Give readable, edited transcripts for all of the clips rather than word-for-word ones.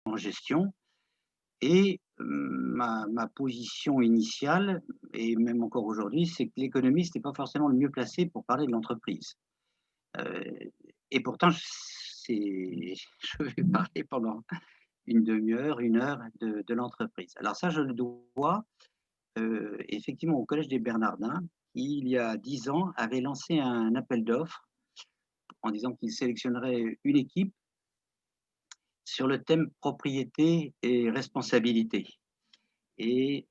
en gestion et ma position initiale et même encore aujourd'hui, c'est que l'économiste n'est pas forcément le mieux placé pour parler de l'entreprise. Heu et pourtant je vais parler pendant une demi heure, une heure de l'entreprise. Alors ça, je le dois, effectivement au Collège des Bernardins qui, il y a 10 ans, avait lancé un appel d'offres en disant qu'il sélectionnerait une équipe sur le thème propriété et responsabilité et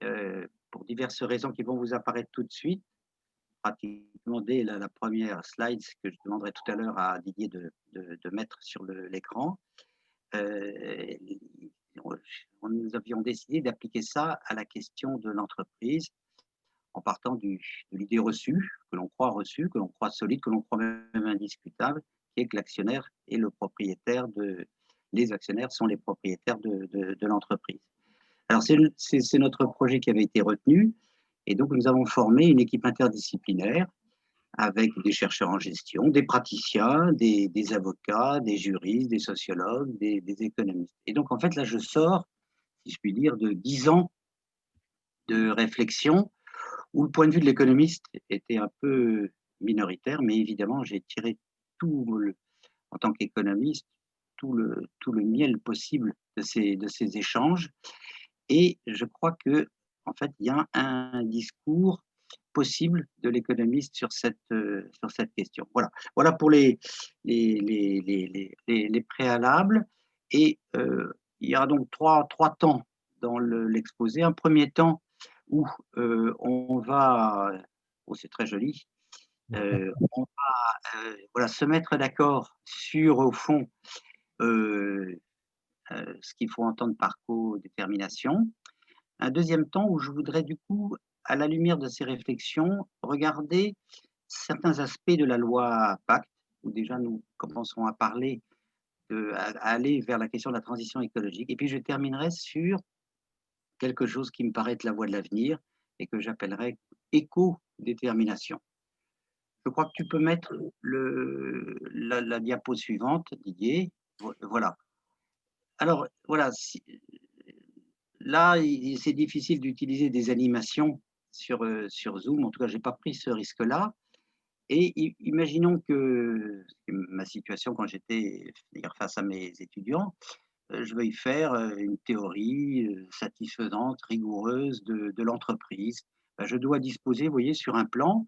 pour diverses raisons qui vont vous apparaître tout de suite, pratiquement dès la 1re slide que je demanderai tout à l'heure à Didier de mettre sur l'écran, heu, nous avions décidé d'appliquer ça à la question de l'entreprise en partant de l'idée reçue, que l'on croit solide, que l'on croit même indiscutable, qui est que l'actionnaire est le propriétaire de les actionnaires sont les propriétaires de l'entreprise. Alors c'est notre projet qui avait été retenu et donc nous avons formé une équipe interdisciplinaire avec des chercheurs en gestion, des praticiens, des avocats, des juristes, des sociologues, des économistes. Et donc en fait là je sors, si je puis dire, de 10 ans de réflexion où le point de vue de l'économiste était un peu minoritaire, mais évidemment j'ai tiré tout le en tant qu'économiste, tout le miel possible de ces échanges et je crois que en fait, il y a un discours possible de l'économiste sur cette question. Voilà. Voilà pour les préalables et il y aura donc trois temps dans l'exposé. Un premier temps où, on va oh c'est très joli, on va, voilà, se mettre d'accord sur, au fond, heu ce qu'il faut entendre par codétermination. Un deuxième temps où je voudrais du coup, à la lumière de ces réflexions, regarder certains aspects de la loi Pacte, où déjà nous commençons à parler à aller vers la question de la transition écologique et puis je terminerai sur quelque chose qui me paraît être la voie de l'avenir et que j'appellerais éco-détermination. Je crois que tu peux mettre la diapo suivante, Didier. Voilà. Alors voilà, si là, c'est difficile d'utiliser des animations sur Zoom. En tout cas, j'ai pas pris ce risque-là et imaginons que c'est ma situation quand j'étais, c'est-à-dire face à mes étudiants, je veuille faire, une théorie, satisfaisante, rigoureuse de l'entreprise. Bah, je dois disposer, vous voyez, sur un plan,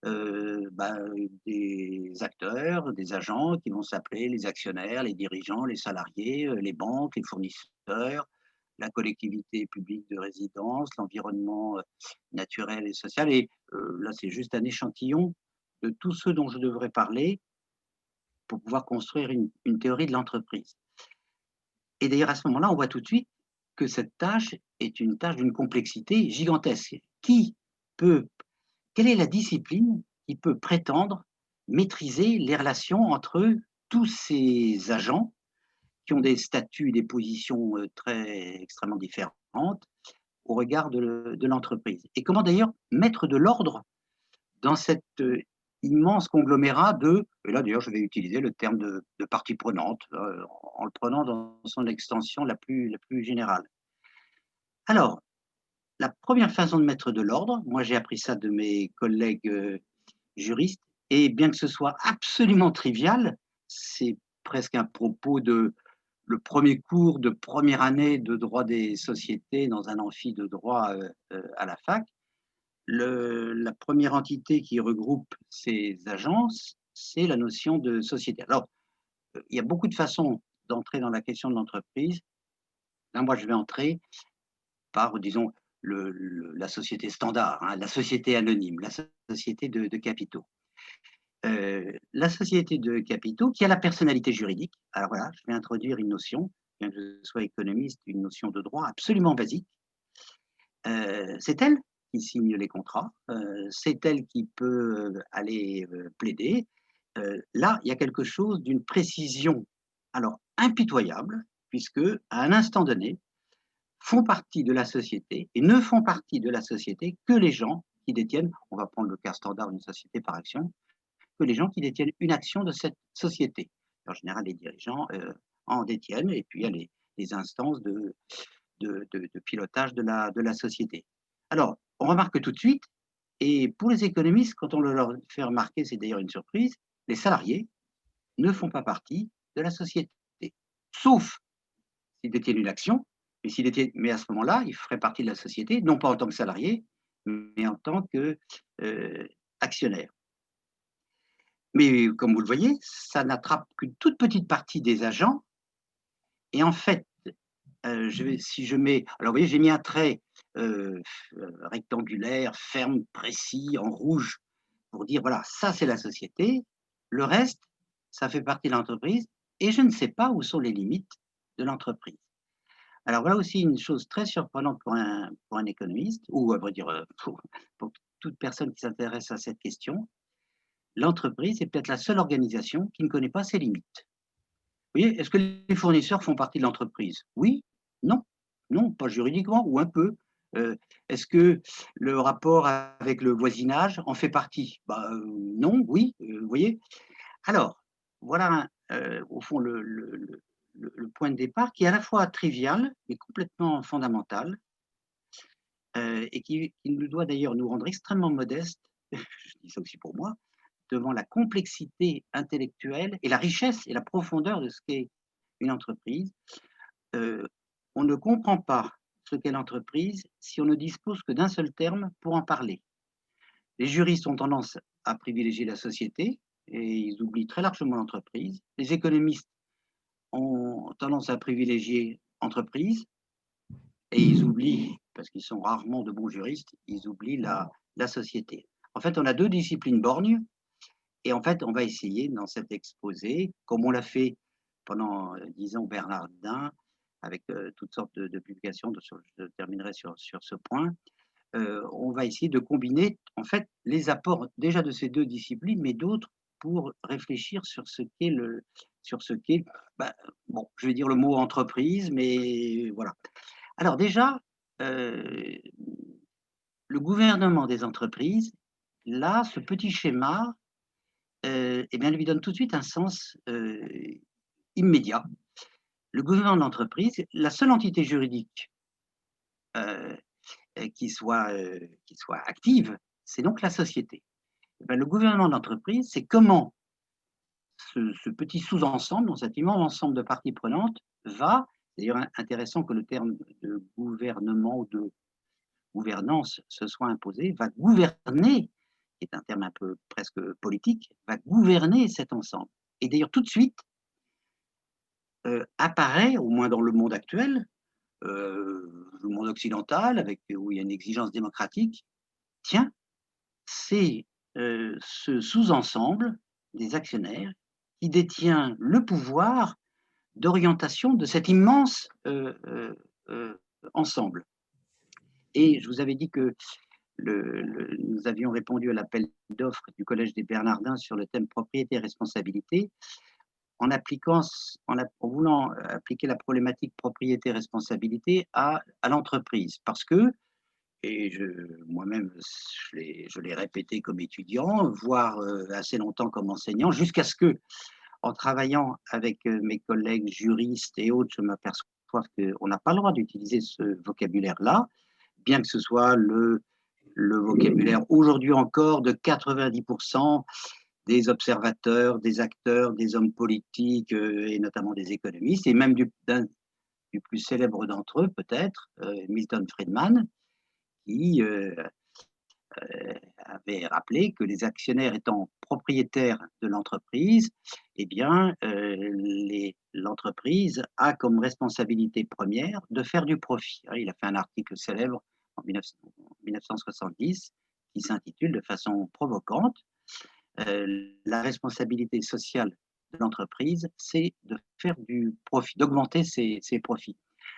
bah, des acteurs, des agents qui vont s'appeler les actionnaires, les dirigeants, les salariés, les banques, les fournisseurs, la collectivité publique de résidence, l'environnement, naturel et social et là, c'est juste un échantillon de tous ceux dont je devrais parler pour pouvoir construire une théorie de l'entreprise. Et d'ailleurs, à ce moment-là, on voit tout de suite que cette tâche est une tâche d'une complexité gigantesque. Peut quelle est la discipline qui peut prétendre maîtriser les relations entre tous ces agents qui ont des statuts et des positions, très extrêmement différentes au regard de l'entreprise? Et comment d'ailleurs mettre de l'ordre dans cet, immense conglomérat et là d'ailleurs je vais utiliser le terme de parties prenantes, en le prenant dans son extension la plus générale. Alors, la première façon de mettre de l'ordre, moi j'ai appris ça de mes collègues, juristes et bien que ce soit absolument trivial, c'est presque un propos de le premier cours de première année de droit des sociétés dans un amphi de droit, à la fac. La première entité qui regroupe ces agences, c'est la notion de société. Alors, il y a beaucoup de façons d'entrer dans la question de l'entreprise. Là, moi, je vais entrer par, disons, la société standard, hein, la société anonyme, la société de capitaux. La société de capitaux qui a la personnalité juridique. Alors voilà, je vais introduire une notion, bien que je sois économiste, une notion de droit absolument basique. C'est elle qui signe les contrats, c'est elle qui peut, aller, plaider. Là, il y a quelque chose d'une précision, alors impitoyable, puisque à un instant donné, font partie de la société et ne font partie de la société que les gens qui détiennent, on va prendre le cas standard d'une société par action, que les gens qui détiennent une action de cette société. En général, les dirigeants, en détiennent et puis il y a les des instances de pilotage de la société. Alors, on remarque tout de suite, et pour les économistes, quand on le leur fait remarquer, c'est d'ailleurs une surprise, les salariés ne font pas partie de la société, sauf s'ils détiennent une action, mais à ce moment-là, ils feraient partie de la société, non pas en tant que salariés, mais en tant qu'actionnaires. Mais comme vous le voyez, ça n'attrape qu'une toute petite partie des agents. Et en fait, si je mets, alors vous voyez, j'ai mis un trait rectangulaire, ferme, précis, en rouge, pour dire voilà, ça c'est la société. Le reste, ça fait partie de l'entreprise, et je ne sais pas où sont les limites de l'entreprise. Alors voilà aussi une chose très surprenante pour un économiste, ou à vrai dire pour toute personne qui s'intéresse à cette question. L'entreprise est peut-être la seule organisation qui ne connaît pas ses limites. Vous voyez, est-ce que les fournisseurs font partie de l'entreprise? Oui, non, non, pas juridiquement, ou un peu. Est-ce que le rapport avec le voisinage en fait partie? Bah, non, oui, vous voyez? Alors, voilà, au fond, le point de départ qui est à la fois trivial, mais complètement fondamental, et qui nous doit d'ailleurs nous rendre extrêmement modestes, je dis ça aussi pour moi, devant la complexité intellectuelle et la richesse et la profondeur de ce qu'est une entreprise. On ne comprend pas ce qu'est l'entreprise si on ne dispose que d'un seul terme pour en parler. Les juristes ont tendance à privilégier la société et ils oublient très largement l'entreprise. Les économistes ont tendance à privilégier entreprise et ils oublient, parce qu'ils sont rarement de bons juristes, ils oublient la société. En fait, on a deux disciplines borgnes. Et en fait, on va essayer dans cet exposé, comme on l'a fait pendant 10 ans Bernardin, avec toutes sortes de publications, je terminerai sur ce point, on va essayer de combiner en fait les apports déjà de ces deux disciplines, mais d'autres pour réfléchir sur ce qu'est bah, bon, je vais dire le mot entreprise, mais voilà. Alors déjà, le gouvernement des entreprises, là, ce petit schéma, eh bien, lui donne tout de suite un sens immédiat. Le gouvernement de l'entreprise, la seule entité juridique euh, qui soit active, c'est donc la société. Eh bien, le gouvernement de l'entreprise, c'est comment ce petit sous-ensemble, dans cet immense ensemble de parties prenantes, va, c'est d'ailleurs intéressant que le terme de gouvernement ou de gouvernance se soit imposé, va gouverner, qui est un terme un peu presque politique, va gouverner cet ensemble. Et d'ailleurs, tout de suite, apparaît, au moins dans le monde actuel, le monde occidental, où il y a une exigence démocratique, tiens, c'est ce sous-ensemble des actionnaires qui détient le pouvoir d'orientation de cet immense ensemble. Et je vous avais dit que nous avions répondu à l'appel d'offres du Collège des Bernardins sur le thème propriété et responsabilité, en voulant appliquer la problématique propriété-responsabilité à l'entreprise. Parce que, et moi-même, je l'ai répété comme étudiant, voire assez longtemps comme enseignant, jusqu'à ce que, en travaillant avec mes collègues juristes et autres, je m'aperçois qu'on n'a pas le droit d'utiliser ce vocabulaire-là, bien que ce soit le vocabulaire aujourd'hui encore de 90% des observateurs, des acteurs, des hommes politiques et notamment des économistes, et même du plus célèbre d'entre eux peut-être, Milton Friedman, qui avait rappelé que les actionnaires étant propriétaires de l'entreprise, eh bien, l'entreprise a comme responsabilité première de faire du profit. Il a fait un article célèbre en 1970 qui s'intitule de façon provocante la responsabilité sociale de l'entreprise, c'est de faire du profit, d'augmenter ses profits.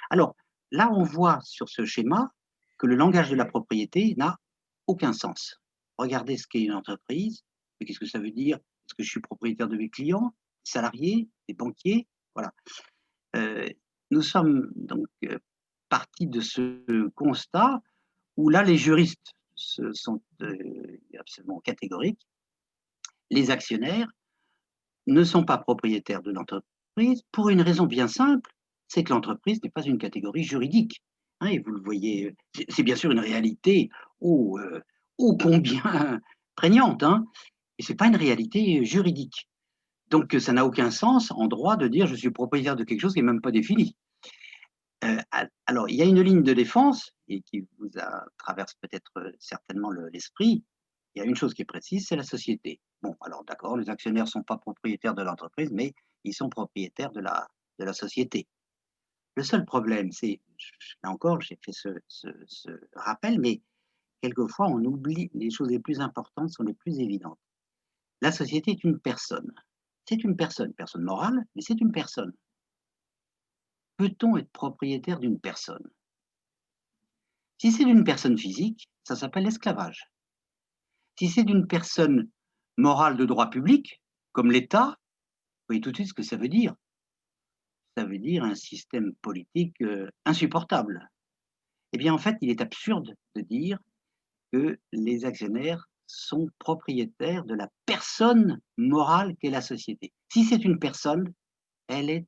Alors là, on voit sur ce schéma que le langage de la propriété n'a aucun sens. Regardez ce qu'est une entreprise, mais qu'est-ce que ça veut dire? Est-ce que je suis propriétaire de mes clients, des salariés, des banquiers? Voilà. Nous sommes donc partis de ce constat où là, les juristes sont absolument catégoriques. Les actionnaires ne sont pas propriétaires de l'entreprise pour une raison bien simple, c'est que l'entreprise n'est pas une catégorie juridique, hein, et vous le voyez, c'est bien sûr une réalité ô combien prégnante, hein, et c'est pas une réalité juridique. Donc ça n'a aucun sens en droit de dire: «Je suis propriétaire de quelque chose qui est même pas défini». Alors il y a une ligne de défense et qui vous traverse peut-être, certainement l'esprit. Il y a une chose qui est précise, c'est la société. Bon, alors d'accord, les actionnaires ne sont pas propriétaires de l'entreprise, mais ils sont propriétaires de la société. Le seul problème, c'est, là encore, j'ai fait ce rappel, mais quelquefois on oublie les choses les plus importantes sont les plus évidentes. La société est une personne. C'est une personne morale, mais c'est une personne. Peut-on être propriétaire d'une personne? Si c'est d'une personne physique, ça s'appelle l'esclavage. Si c'est d'une personne morale de droit public, comme l'État, vous voyez tout de suite ce que ça veut dire. Ça veut dire un système politique insupportable. Eh bien, en fait, il est absurde de dire que les actionnaires sont propriétaires de la personne morale qu'est la société. Si c'est une personne, elle est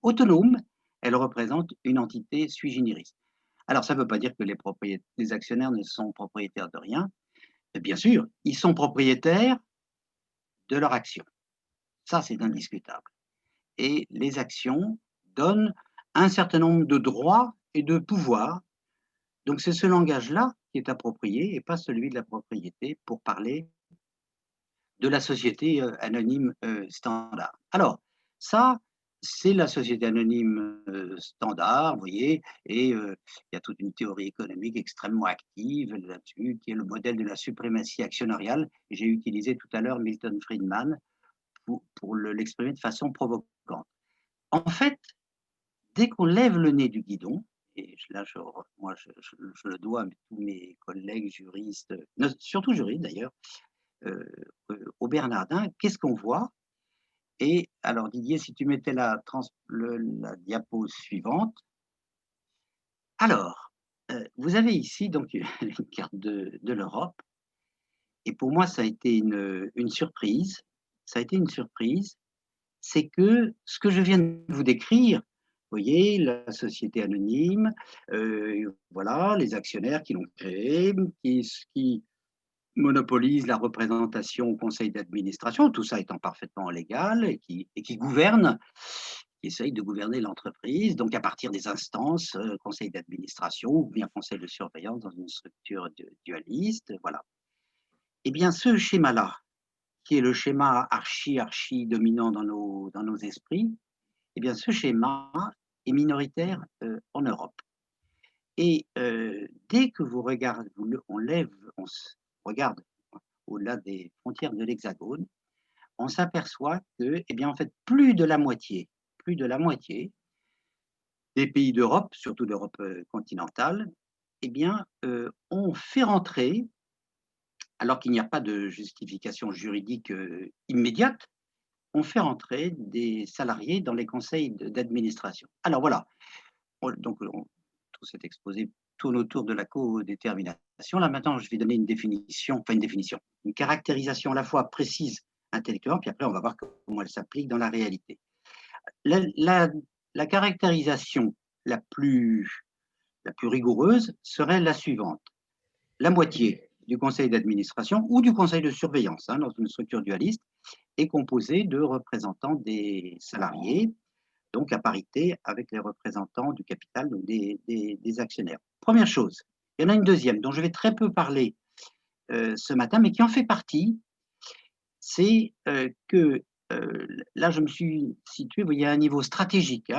autonome, elle représente une entité sui generis. Alors, ça ne veut pas dire que les actionnaires ne sont propriétaires de rien. Bien sûr, ils sont propriétaires de leur action. Ça, c'est indiscutable. Et les actions donnent un certain nombre de droits et de pouvoirs. Donc, c'est ce langage-là qui est approprié et pas celui de la propriété pour parler de la société anonyme standard. Alors, ça, c'est la société anonyme standard, vous voyez, et il y a toute une théorie économique extrêmement active là-dessus, qui est le modèle de la suprématie actionnariale. J'ai utilisé tout à l'heure Milton Friedman pour l'exprimer de façon provocante. En fait, dès qu'on lève le nez du guidon, et là, moi, je le dois à tous mes collègues juristes, surtout juristes d'ailleurs, au Bernardin, qu'est-ce qu'on voit? Et alors Didier, si tu mettais la diapo suivante. Alors, vous avez ici donc une carte de l'Europe et pour moi ça a été une surprise. Ça a été une surprise, c'est que ce que je viens de vous décrire, vous voyez la société anonyme, voilà, les actionnaires qui l'ont créée, qui monopolise la représentation au conseil d'administration, tout ça étant parfaitement légal et qui gouverne, qui essaye de gouverner l'entreprise, donc à partir des instances, conseil d'administration ou bien conseil de surveillance dans une structure dualiste, voilà. Eh bien, ce schéma-là, qui est le schéma archi dominant dans nos esprits, eh bien, ce schéma est minoritaire en Europe. Et dès que vous regardez, on regarde au-delà des frontières de l'Hexagone, on s'aperçoit que, eh bien, en fait, plus de la moitié des pays d'Europe, surtout d'Europe continentale, eh bien, ont fait rentrer, alors qu'il n'y a pas de justification juridique immédiate, on fait rentrer des salariés dans les conseils d'administration. Alors voilà, tout cet exposé tourne autour de la codétermination. Là maintenant, je vais donner une caractérisation à la fois précise intellectuellement, puis après on va voir comment elle s'applique dans la réalité. La caractérisation la plus rigoureuse serait la suivante. La moitié du conseil d'administration ou du conseil de surveillance, dans une structure dualiste, est composée de représentants des salariés, donc à parité avec les représentants du capital, donc des actionnaires. Première chose. Il y en a une deuxième dont je vais très peu parler ce matin, mais qui en fait partie, c'est que là, je me suis situé, vous voyez, à un niveau stratégique,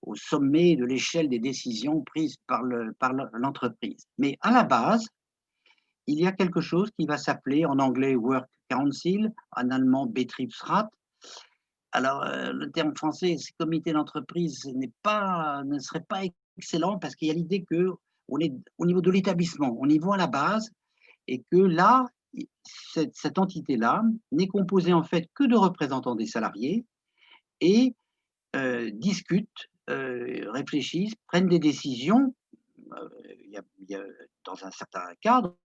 au sommet de l'échelle des décisions prises par l'entreprise. Mais à la base, il y a quelque chose qui va s'appeler en anglais Work Council, en allemand Betriebsrat. Alors, le terme français, c'est comité d'entreprise, ne serait pas excellent parce qu'il y a l'idée qu'on est au niveau de l'établissement, au niveau à la base, et que là, cette entité-là n'est composée en fait que de représentants des salariés et discutent, réfléchissent, prennent des décisions, il y a dans un certain cadre,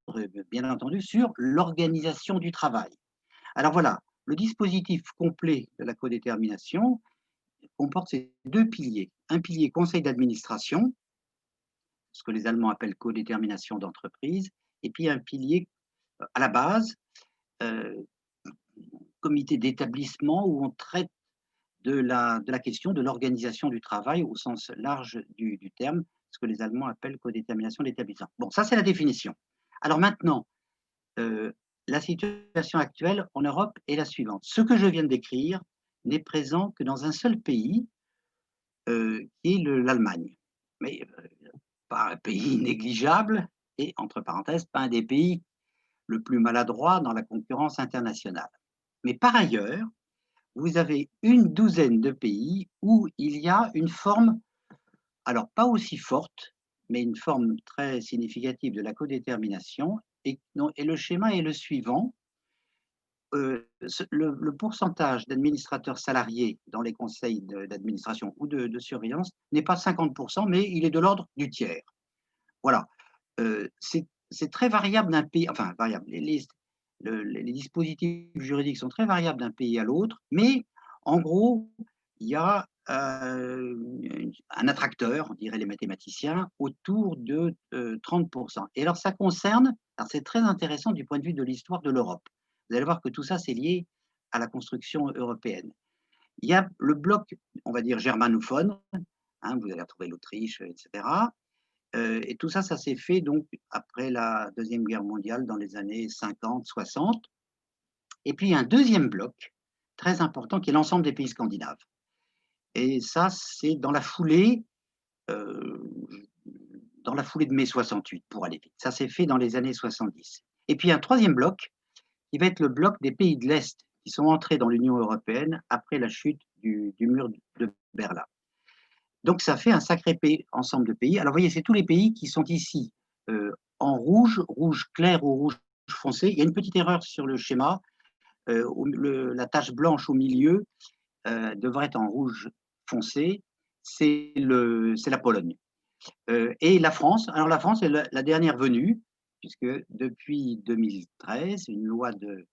bien entendu, sur l'organisation du travail. Alors voilà, le dispositif complet de la codétermination, comporte ces deux piliers. Un pilier conseil d'administration, ce que les Allemands appellent codétermination d'entreprise, et puis un pilier à la base, euh, comité d'établissement où on traite de la question de l'organisation du travail au sens large du terme, ce que les Allemands appellent codétermination d'établissement. Bon, ça c'est la définition. Alors maintenant, euh, la situation actuelle en Europe est la suivante. Ce que je viens de décrire n'est présent que dans un seul pays, qui est l'Allemagne. Mais pas un pays négligeable et, entre parenthèses, pas un des pays le plus maladroit dans la concurrence internationale. Mais par ailleurs, vous avez une douzaine de pays où il y a une forme, alors pas aussi forte, mais une forme très significative de la codétermination. Et le schéma est le suivant. Le pourcentage d'administrateurs salariés dans les conseils d'administration ou de surveillance n'est pas 50%, mais il est de l'ordre du tiers. Voilà. C'est très variable d'un pays, enfin variable. Les dispositifs juridiques sont très variables d'un pays à l'autre, mais en gros, il y a un attracteur, on dirait les mathématiciens, autour de 30%. Et alors ça concerne, alors c'est très intéressant du point de vue de l'histoire de l'Europe. Vous allez voir que tout ça, c'est lié à la construction européenne. Il y a le bloc, on va dire, germanophone, hein, vous allez retrouver l'Autriche, etc. Et tout ça, ça s'est fait donc après la Deuxième Guerre mondiale dans les années 50, 60. Et puis, il y a un deuxième bloc très important qui est l'ensemble des pays scandinaves. Et ça, c'est euh, dans la foulée de mai 68, pour aller vite. Ça s'est fait dans les années 70. Et puis, un troisième bloc qui va être le bloc des pays de l'Est qui sont entrés dans l'Union européenne après la chute du mur de Berlin. Donc, ça fait un sacré ensemble de pays. Alors, vous voyez, c'est tous les pays qui sont ici en rouge, rouge clair ou rouge foncé. Il y a une petite erreur sur le schéma. La tache blanche au milieu devrait être en rouge foncé. C'est la Pologne. Et la France. Alors, la France est la dernière venue, puisque depuis 2013, une loi de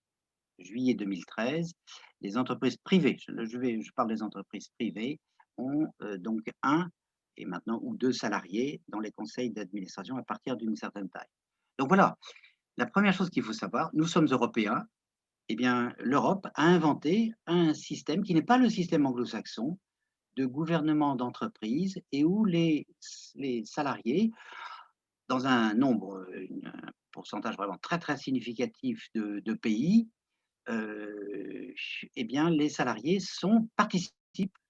juillet 2013, les entreprises privées, je parle des entreprises privées, ont donc un et maintenant ou deux salariés dans les conseils d'administration à partir d'une certaine taille. Donc voilà, la première chose qu'il faut savoir, nous sommes européens, eh bien l'Europe a inventé un système qui n'est pas le système anglo-saxon de gouvernement d'entreprise et où les salariés, dans un nombre, un pourcentage vraiment très très significatif de pays, eh bien, les salariés participent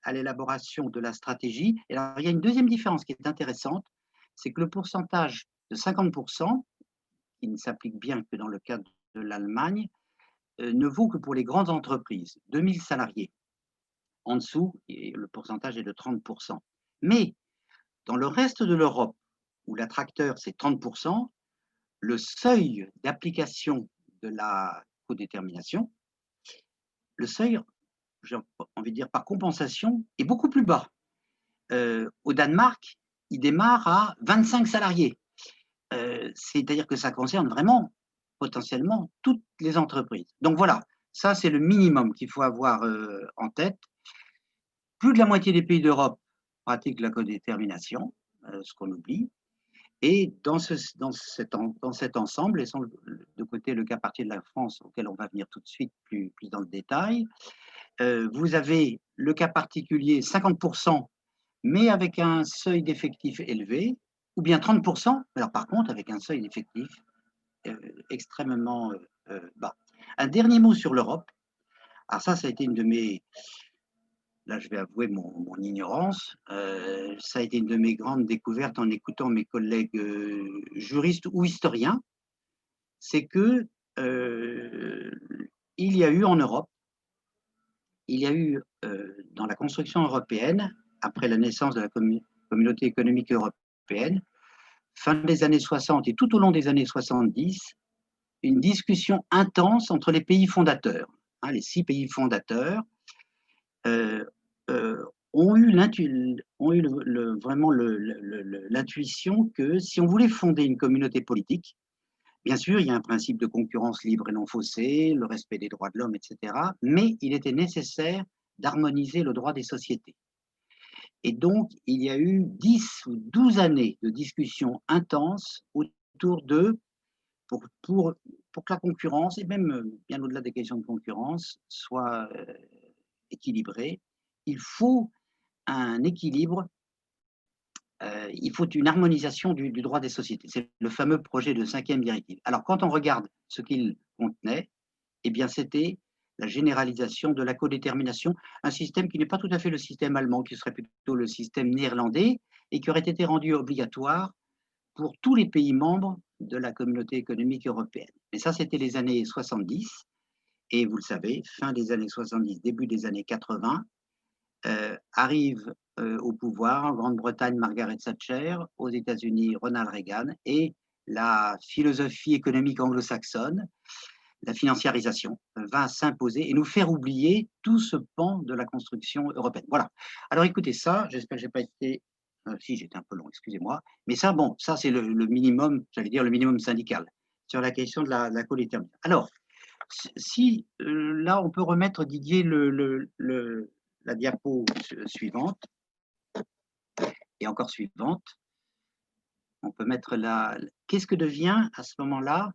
à l'élaboration de la stratégie. Et alors, il y a une deuxième différence qui est intéressante, c'est que le pourcentage de 50%, qui ne s'applique bien que dans le cas de l'Allemagne, ne vaut que pour les grandes entreprises, 2000 salariés. En dessous, le pourcentage est de 30%. Mais dans le reste de l'Europe, où l'attracteur c'est 30%, le seuil d'application de la codétermination, le seuil, j'ai envie de dire par compensation, est beaucoup plus bas. Au Danemark, il démarre à 25 salariés. C'est-à-dire que ça concerne vraiment potentiellement toutes les entreprises. Donc voilà, ça c'est le minimum qu'il faut avoir en tête. Plus de la moitié des pays d'Europe pratiquent la codétermination, ce qu'on oublie. Et dans cet ensemble, laissons de côté le cas particulier de la France, auquel on va venir tout de suite plus dans le détail, vous avez le cas particulier 50%, mais avec un seuil d'effectif élevé, ou bien 30%, alors par contre avec un seuil d'effectif extrêmement bas. Un dernier mot sur l'Europe. Alors ça a été une de mes, là je vais avouer mon ignorance, ça a été une de mes grandes découvertes en écoutant mes collègues juristes ou historiens, c'est que il y a eu en Europe, il y a eu dans la construction européenne, après la naissance de la communauté économique européenne, fin des années 60 et tout au long des années 70, une discussion intense entre les pays fondateurs. Hein, les 6 pays fondateurs euh, euh, ont eu vraiment l'intuition que si on voulait fonder une communauté politique, bien sûr, il y a un principe de concurrence libre et non faussée, le respect des droits de l'homme, etc. Mais il était nécessaire d'harmoniser le droit des sociétés. Et donc, il y a eu 10 ou 12 années de discussions intenses autour de, pour, pour, pour que la concurrence, et même bien au-delà des questions de concurrence, soit équilibrée. Il faut un équilibre, il faut une harmonisation du droit des sociétés. C'est le fameux projet de 5e directive. Alors, quand on regarde ce qu'il contenait, eh bien, c'était la généralisation de la codétermination, un système qui n'est pas tout à fait le système allemand, qui serait plutôt le système néerlandais, et qui aurait été rendu obligatoire pour tous les pays membres de la communauté économique européenne. Mais ça, c'était les années 70, et vous le savez, fin des années 70, début des années 80, arrive au pouvoir en Grande-Bretagne Margaret Thatcher, aux États-Unis Ronald Reagan, et la philosophie économique anglo-saxonne, la financiarisation, va s'imposer et nous faire oublier tout ce pan de la construction européenne. Voilà. Alors écoutez ça, j'espère que je n'ai pas été... si, j'étais un peu long, excusez-moi. Mais ça, bon, ça c'est le minimum, j'allais dire le minimum syndical, sur la question de la codétermination. Alors, si là, on peut remettre, Didier, la diapo suivante, et encore suivante. On peut mettre la... Qu'est-ce que devient à ce moment-là,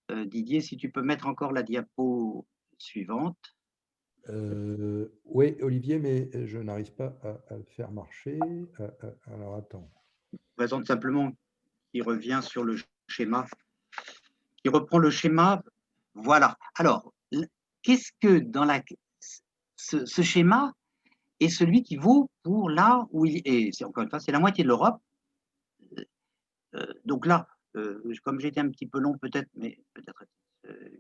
Didier, si tu peux mettre encore la diapo suivante. Oui, Olivier, mais je n'arrive pas à le faire marcher. Alors, attends. Je présente simplement qui revient sur le schéma, qui reprend le schéma. Voilà. Alors, qu'est-ce que dans ce schéma est celui qui vaut pour là où il est. C'est encore une fois, c'est la moitié de l'Europe. Donc là, comme j'étais un petit peu long peut-être, mais peut-être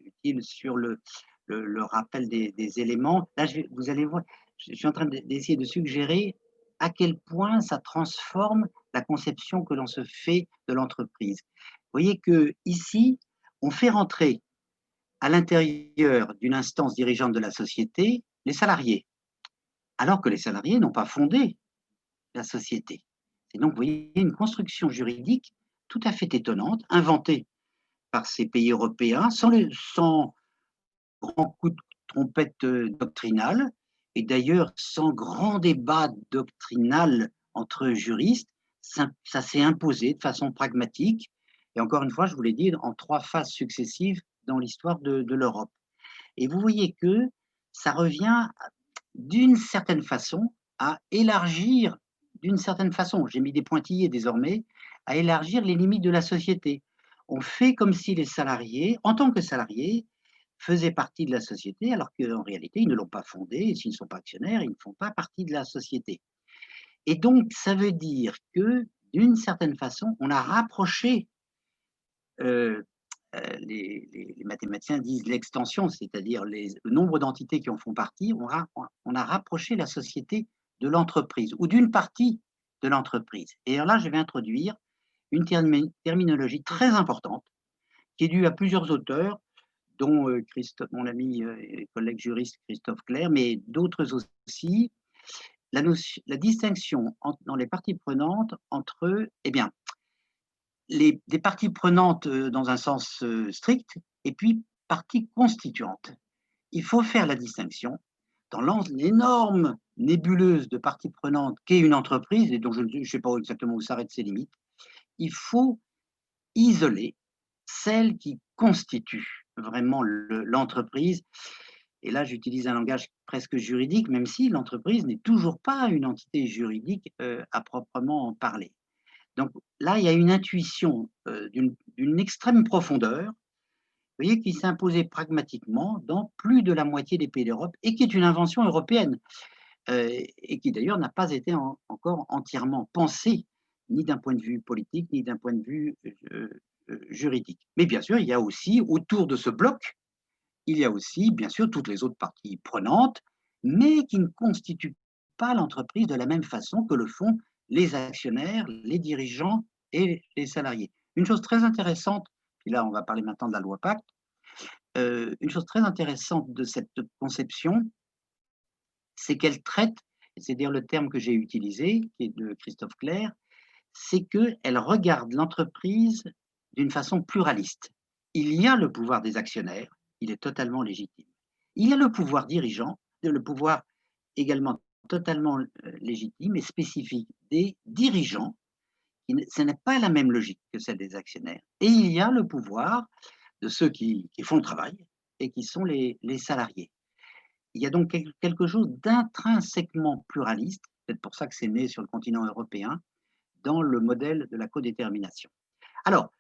utile sur le rappel des éléments, là, vous allez voir, je suis en train d'essayer de suggérer à quel point ça transforme la conception que l'on se fait de l'entreprise. Vous voyez que ici, on fait rentrer à l'intérieur d'une instance dirigeante de la société les salariés, alors que les salariés n'ont pas fondé la société. Et donc, vous voyez, une construction juridique tout à fait étonnante, inventée par ces pays européens, sans grand coup de trompette doctrinal, et d'ailleurs sans grand débat doctrinal entre juristes, ça s'est imposé de façon pragmatique, et encore une fois, je vous l'ai dit, en 3 phases successives dans l'histoire de l'Europe. Et vous voyez que ça revient d'une certaine façon à élargir, d'une certaine façon, j'ai mis des pointillés désormais, à élargir les limites de la société. On fait comme si les salariés, en tant que salariés, faisaient partie de la société, alors qu'en réalité, ils ne l'ont pas fondée, et s'ils ne sont pas actionnaires, ils ne font pas partie de la société. Et donc, ça veut dire que, d'une certaine façon, on a rapproché, les mathématiciens disent l'extension, c'est-à-dire le nombre d'entités qui en font partie, on a rapproché la société de l'entreprise, ou d'une partie de l'entreprise. Et alors là, je vais introduire une terminologie très importante, qui est due à plusieurs auteurs, dont Christophe, mon ami et collègue juriste Christophe Clair, mais d'autres aussi, la distinction dans les parties prenantes entre, eh bien, des parties prenantes dans un sens strict, et puis parties constituantes. Il faut faire la distinction dans l'énorme nébuleuse de parties prenantes qu'est une entreprise, et dont je ne sais pas exactement où s'arrêtent ses limites. Il faut isoler celle qui constitue vraiment l'entreprise. Et là, j'utilise un langage presque juridique, même si l'entreprise n'est toujours pas une entité juridique à proprement parler. Donc là, il y a une intuition d'une extrême profondeur, vous voyez, qui s'est imposée pragmatiquement dans plus de la moitié des pays d'Europe et qui est une invention européenne et qui d'ailleurs n'a pas été encore entièrement pensée, ni d'un point de vue politique, ni d'un point de vue juridique. Mais bien sûr, il y a aussi, autour de ce bloc, il y a aussi, bien sûr, toutes les autres parties prenantes, mais qui ne constituent pas l'entreprise de la même façon que le font les actionnaires, les dirigeants et les salariés. Une chose très intéressante, puis là on va parler maintenant de la loi Pacte, une chose très intéressante de cette conception, c'est qu'elle traite, c'est dire le terme que j'ai utilisé, qui est de Christophe Clair, c'est qu'elle regarde l'entreprise d'une façon pluraliste. Il y a le pouvoir des actionnaires, il est totalement légitime. Il y a le pouvoir dirigeant, le pouvoir également totalement légitimes et spécifiques des dirigeants. Ce n'est pas la même logique que celle des actionnaires. Et il y a le pouvoir de ceux qui font le travail et qui sont les salariés. Il y a donc quelque chose d'intrinsèquement pluraliste, c'est pour ça que c'est né sur le continent européen, dans le modèle de la codétermination. Alors,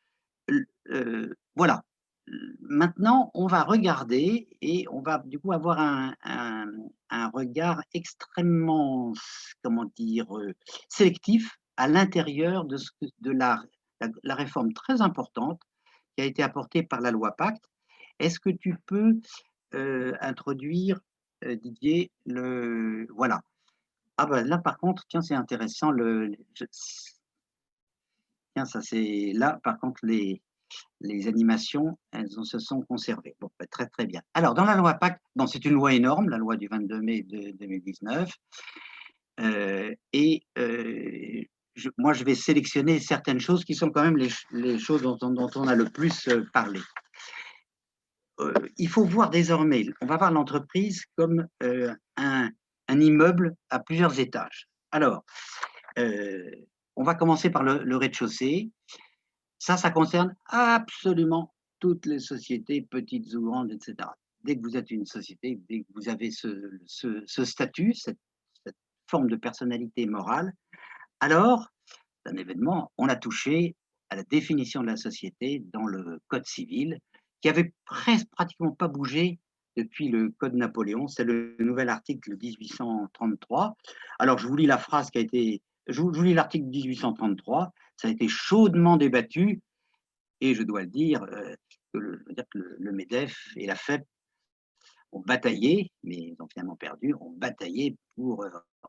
voilà. Maintenant, on va regarder et on va du coup avoir un regard extrêmement, comment dire, sélectif à l'intérieur de la réforme très importante qui a été apportée par la loi Pacte. Est-ce que tu peux introduire, Didier, voilà. Ah ben là, par contre, tiens, c'est intéressant. Tiens, ça c'est là, par contre, les animations, se sont conservées. Bon, bah, très très bien. Alors, dans la loi Pacte, bon, c'est une loi énorme, la loi du 22 mai 2019, et moi, je vais sélectionner certaines choses qui sont quand même les choses dont on a le plus parlé. Il faut voir désormais, on va voir l'entreprise comme un immeuble à plusieurs étages. Alors, on va commencer par le rez-de-chaussée. Ça concerne absolument toutes les sociétés, petites ou grandes, etc. Dès que vous êtes une société, dès que vous avez ce statut, cette forme de personnalité morale, alors, c'est un événement, on a touché à la définition de la société dans le Code civil, qui avait presque pratiquement pas bougé depuis le Code Napoléon. C'est le nouvel article 1833. Alors, je vous lis la phrase qui a été. Je vous lis l'article 1833. Ça a été chaudement débattu, et je dois le dire, que le MEDEF et la FEP ont bataillé, mais ils ont finalement perdu, ont bataillé pour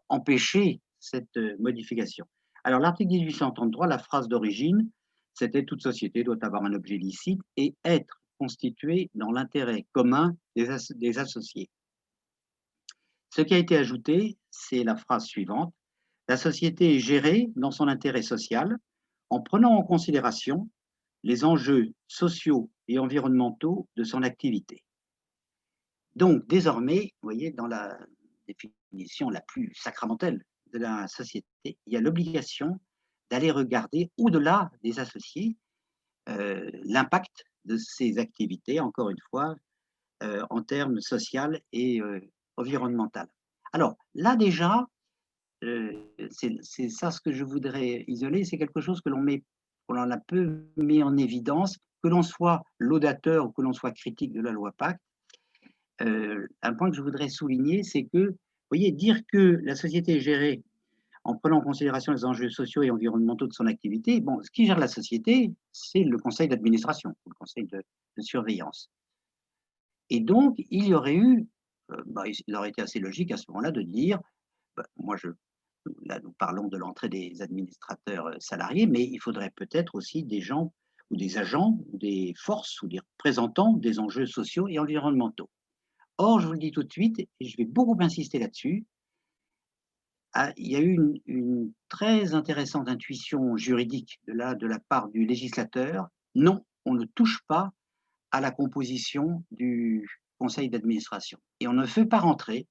empêcher cette modification. Alors, l'article 1833, la phrase d'origine, c'était « Toute société doit avoir un objet licite et être constituée dans l'intérêt commun des associés ». Ce qui a été ajouté, c'est la phrase suivante : « La société est gérée dans son intérêt social en prenant en considération les enjeux sociaux et environnementaux de son activité ». Donc, désormais, vous voyez, dans la définition la plus sacramentelle de la société, il y a l'obligation d'aller regarder au-delà des associés l'impact de ces activités, encore une fois, en termes social et environnemental. Alors, là déjà, c'est ça ce que je voudrais isoler, c'est quelque chose que qu'on a peu mis en évidence, que l'on soit laudateur ou que l'on soit critique de la loi Pacte. Un point que je voudrais souligner, c'est que, vous voyez, dire que la société est gérée en prenant en considération les enjeux sociaux et environnementaux de son activité, bon, ce qui gère la société, c'est le conseil d'administration, le conseil de surveillance. Et donc, il y aurait eu, il aurait été assez logique à ce moment-là de dire, là nous parlons de l'entrée des administrateurs salariés, mais il faudrait peut-être aussi des gens ou des agents ou des forces ou des représentants des enjeux sociaux et environnementaux. Or, je vous le dis tout de suite, et je vais beaucoup insister là-dessus, il y a eu une très intéressante intuition juridique de la part du législateur. Non, on ne touche pas à la composition du conseil d'administration. Et on ne fait pas rentrer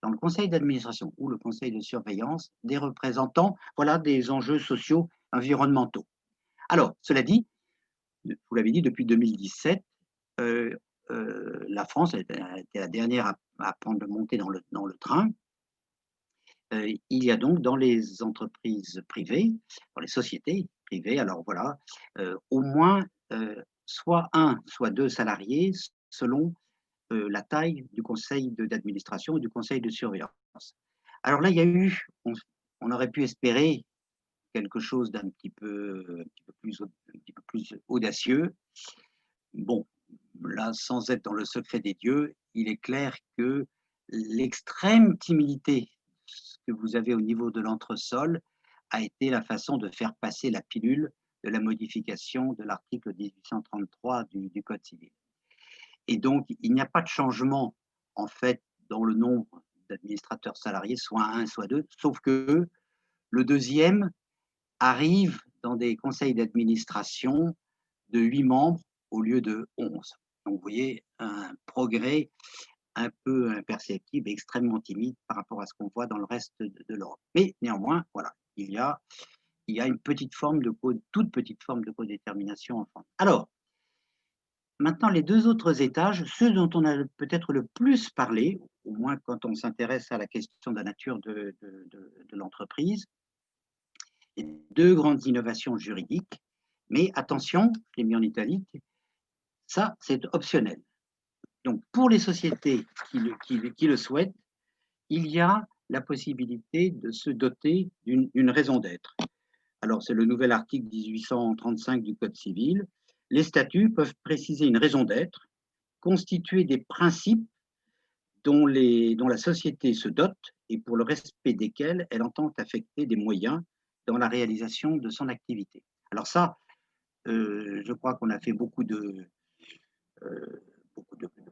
dans le conseil d'administration ou le conseil de surveillance des représentants, voilà, des enjeux sociaux, environnementaux. Alors, cela dit, vous l'avez dit, depuis 2017, la France a été la dernière à prendre monter dans le train. Il y a donc dans les entreprises privées, dans les sociétés privées, alors voilà, au moins soit un, soit deux salariés selon la taille du conseil d'administration ou du conseil de surveillance. Alors là, il y a eu, on aurait pu espérer quelque chose d'un un petit peu plus audacieux. Bon, là, sans être dans le secret des dieux, il est clair que l'extrême timidité que vous avez au niveau de l'entresol a été la façon de faire passer la pilule de la modification de l'article 1833 du Code civil. Et donc, il n'y a pas de changement, en fait, dans le nombre d'administrateurs salariés, soit un, soit deux, sauf que le deuxième arrive dans des conseils d'administration de 8 membres au lieu de 11. Donc, vous voyez un progrès un peu imperceptible et extrêmement timide par rapport à ce qu'on voit dans le reste de l'Europe. Mais néanmoins, voilà, il y a une petite forme de toute petite forme de codétermination en France. Alors, maintenant, les deux autres étages, ceux dont on a peut-être le plus parlé, au moins quand on s'intéresse à la question de la nature de l'entreprise, les deux grandes innovations juridiques, mais attention, je l'ai mis en italique, ça c'est optionnel. Donc pour les sociétés qui le souhaitent, il y a la possibilité de se doter d'une raison d'être. Alors c'est le nouvel article 1835 du Code civil. Les statuts peuvent préciser une raison d'être, constituer des principes dont la société se dote et pour le respect desquels elle entend affecter des moyens dans la réalisation de son activité. Alors ça, je crois qu'on a fait euh, beaucoup de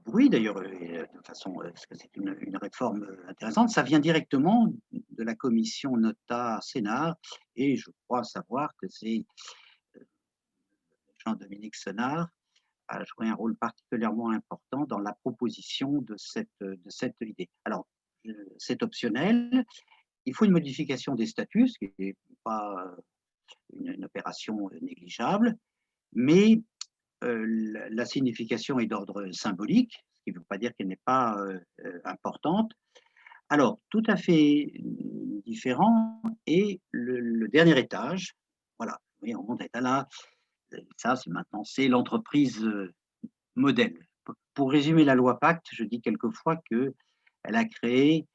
bruit d'ailleurs, de façon, parce que c'est une réforme intéressante. Ça vient directement de la commission Nota Sénat et je crois savoir que c'est Jean-Dominique Senard a joué un rôle particulièrement important dans la proposition de cette idée. Alors, c'est optionnel. Il faut une modification des statuts, ce qui n'est pas une opération négligeable, mais la signification est d'ordre symbolique, ce qui ne veut pas dire qu'elle n'est pas importante. Alors, tout à fait différent est le dernier étage. Voilà, oui, on monte à là. Ça, c'est maintenant, c'est l'entreprise modèle. Pour résumer la loi Pacte, je dis quelquefois qu'elle a créé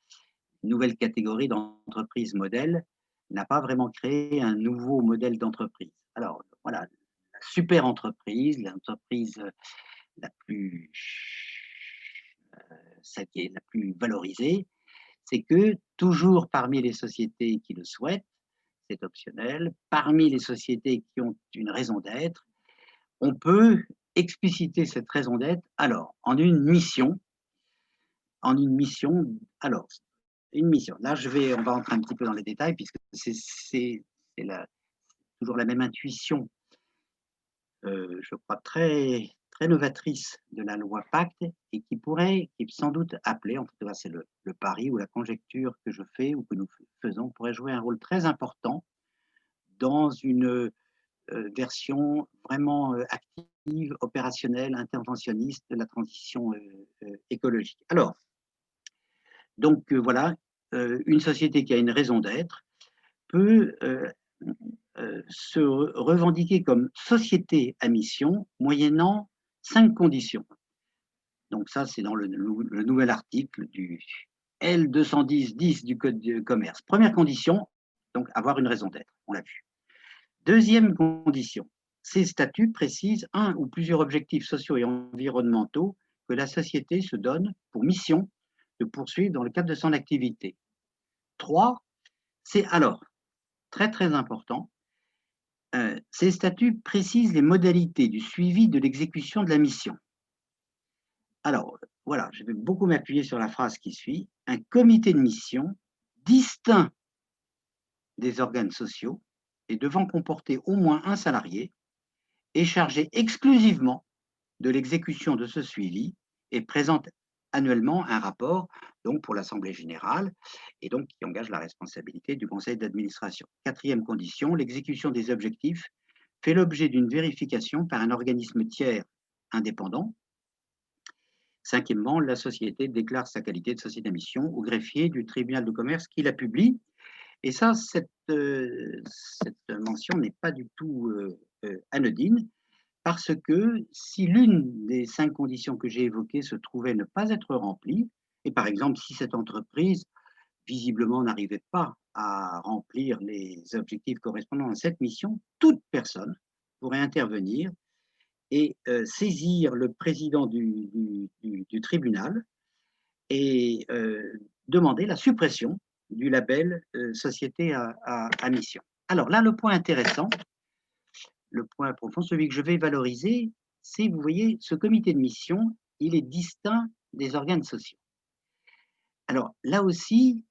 une nouvelle catégorie d'entreprise modèle, n'a pas vraiment créé un nouveau modèle d'entreprise. Alors, voilà, la super entreprise, l'entreprise la plus, celle qui est la plus valorisée, c'est que toujours parmi les sociétés qui le souhaitent, c'est optionnel, parmi les sociétés qui ont une raison d'être, on peut expliciter cette raison d'être alors en une mission, alors une mission. Là, on va entrer un petit peu dans les détails puisque c'est toujours la même intuition, je crois très novatrice de la loi Pacte et qui est sans doute appelée, en tout cas c'est le pari ou la conjecture que je fais ou que nous faisons, pourrait jouer un rôle très important dans une version vraiment active, opérationnelle, interventionniste de la transition écologique. Alors, donc voilà, une société qui a une raison d'être peut se revendiquer comme société à mission moyennant 5 conditions. Donc ça, c'est dans le nouvel article du L210-10 du Code de commerce. Première condition, donc avoir une raison d'être, on l'a vu. Deuxième condition, ces statuts précisent un ou plusieurs objectifs sociaux et environnementaux que la société se donne pour mission de poursuivre dans le cadre de son activité. 3, c'est alors, très important, ces statuts précisent les modalités du suivi de l'exécution de la mission. Alors, voilà, je vais beaucoup m'appuyer sur la phrase qui suit. Un comité de mission distinct des organes sociaux et devant comporter au moins un salarié est chargé exclusivement de l'exécution de ce suivi et présente annuellement un rapport donc pour l'Assemblée générale et donc qui engage la responsabilité du conseil d'administration. Quatrième condition, l'exécution des objectifs fait l'objet d'une vérification par un organisme tiers indépendant. Cinquièmement, la société déclare sa qualité de société à mission au greffier du tribunal de commerce qui la publie. Et ça, cette mention n'est pas du tout anodine, parce que si l'une des 5 conditions que j'ai évoquées se trouvait ne pas être remplie, et par exemple si cette entreprise visiblement n'arrivait pas à remplir les objectifs correspondant à cette mission, toute personne pourrait intervenir et saisir le président du tribunal et demander la suppression du label société à mission. Alors là, le point intéressant, le point profond, celui que je vais valoriser, c'est, vous voyez, ce comité de mission, il est distinct des organes sociaux. Alors là aussi,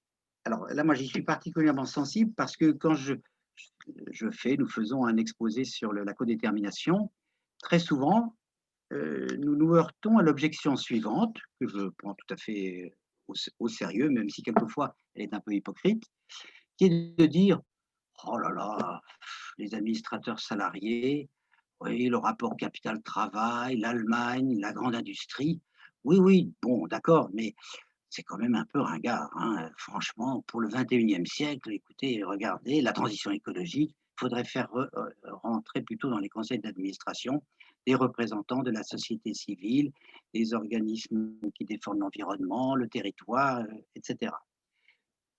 alors là, moi, j'y suis particulièrement sensible parce que quand nous faisons un exposé sur la codétermination, très souvent, nous nous heurtons à l'objection suivante, que je prends tout à fait au sérieux, même si quelquefois elle est un peu hypocrite, qui est de dire: «Oh là là, les administrateurs salariés, oui, le rapport capital-travail, l'Allemagne, la grande industrie. Oui, oui, bon, d'accord, mais c'est quand même un peu ringard, hein, franchement, pour le 21e siècle, écoutez, regardez, la transition écologique, il faudrait faire rentrer plutôt dans les conseils d'administration des représentants de la société civile, des organismes qui défendent l'environnement, le territoire, etc.»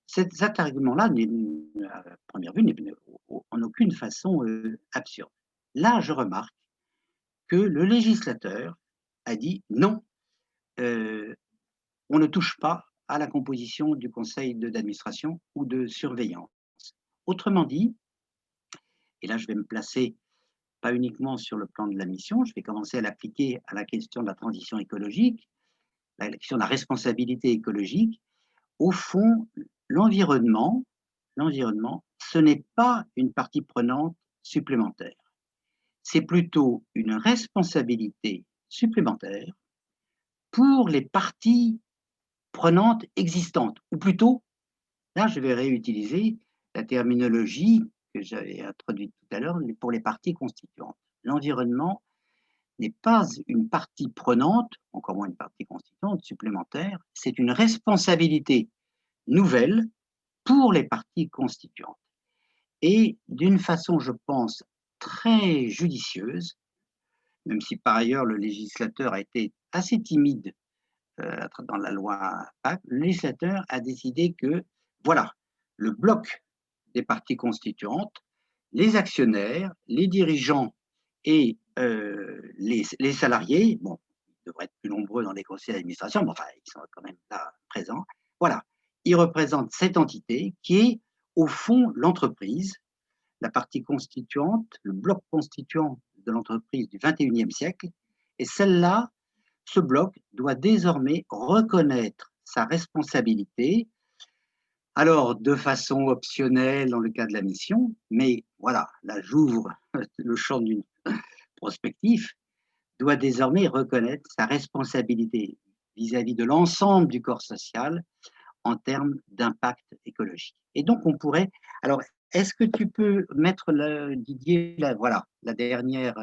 Cet argument-là, à première vue, n'est en aucune façon absurde. Là, je remarque que le législateur a dit non, euh, on ne touche pas à la composition du conseil d'administration ou de surveillance. Autrement dit, et là je vais me placer pas uniquement sur le plan de la mission, je vais commencer à l'appliquer à la question de la transition écologique, la question de la responsabilité écologique. Au fond, l'environnement, ce n'est pas une partie prenante supplémentaire. C'est plutôt une responsabilité supplémentaire pour les parties prenantes existantes, ou plutôt, là, je vais réutiliser la terminologie que j'avais introduite tout à l'heure pour les parties constituantes. L'environnement n'est pas une partie prenante, encore moins une partie constituante supplémentaire, c'est une responsabilité nouvelle pour les parties constituantes. Et d'une façon, je pense, très judicieuse, même si par ailleurs le législateur a été assez timide dans la loi PAC, le législateur a décidé que, voilà, le bloc des parties constituantes, les actionnaires, les dirigeants et les salariés, bon, ils devraient être plus nombreux dans les conseils d'administration, mais enfin, ils sont quand même là présents, voilà, ils représentent cette entité qui est, au fond, l'entreprise, la partie constituante, le bloc constituant de l'entreprise du 21e siècle, et celle-là, ce bloc doit désormais reconnaître sa responsabilité, alors de façon optionnelle dans le cas de la mission, mais voilà, là j'ouvre le champ d'une prospective, doit désormais reconnaître sa responsabilité vis-à-vis de l'ensemble du corps social en termes d'impact écologique. Et donc on pourrait, alors est-ce que tu peux mettre, Didier, voilà, la dernière,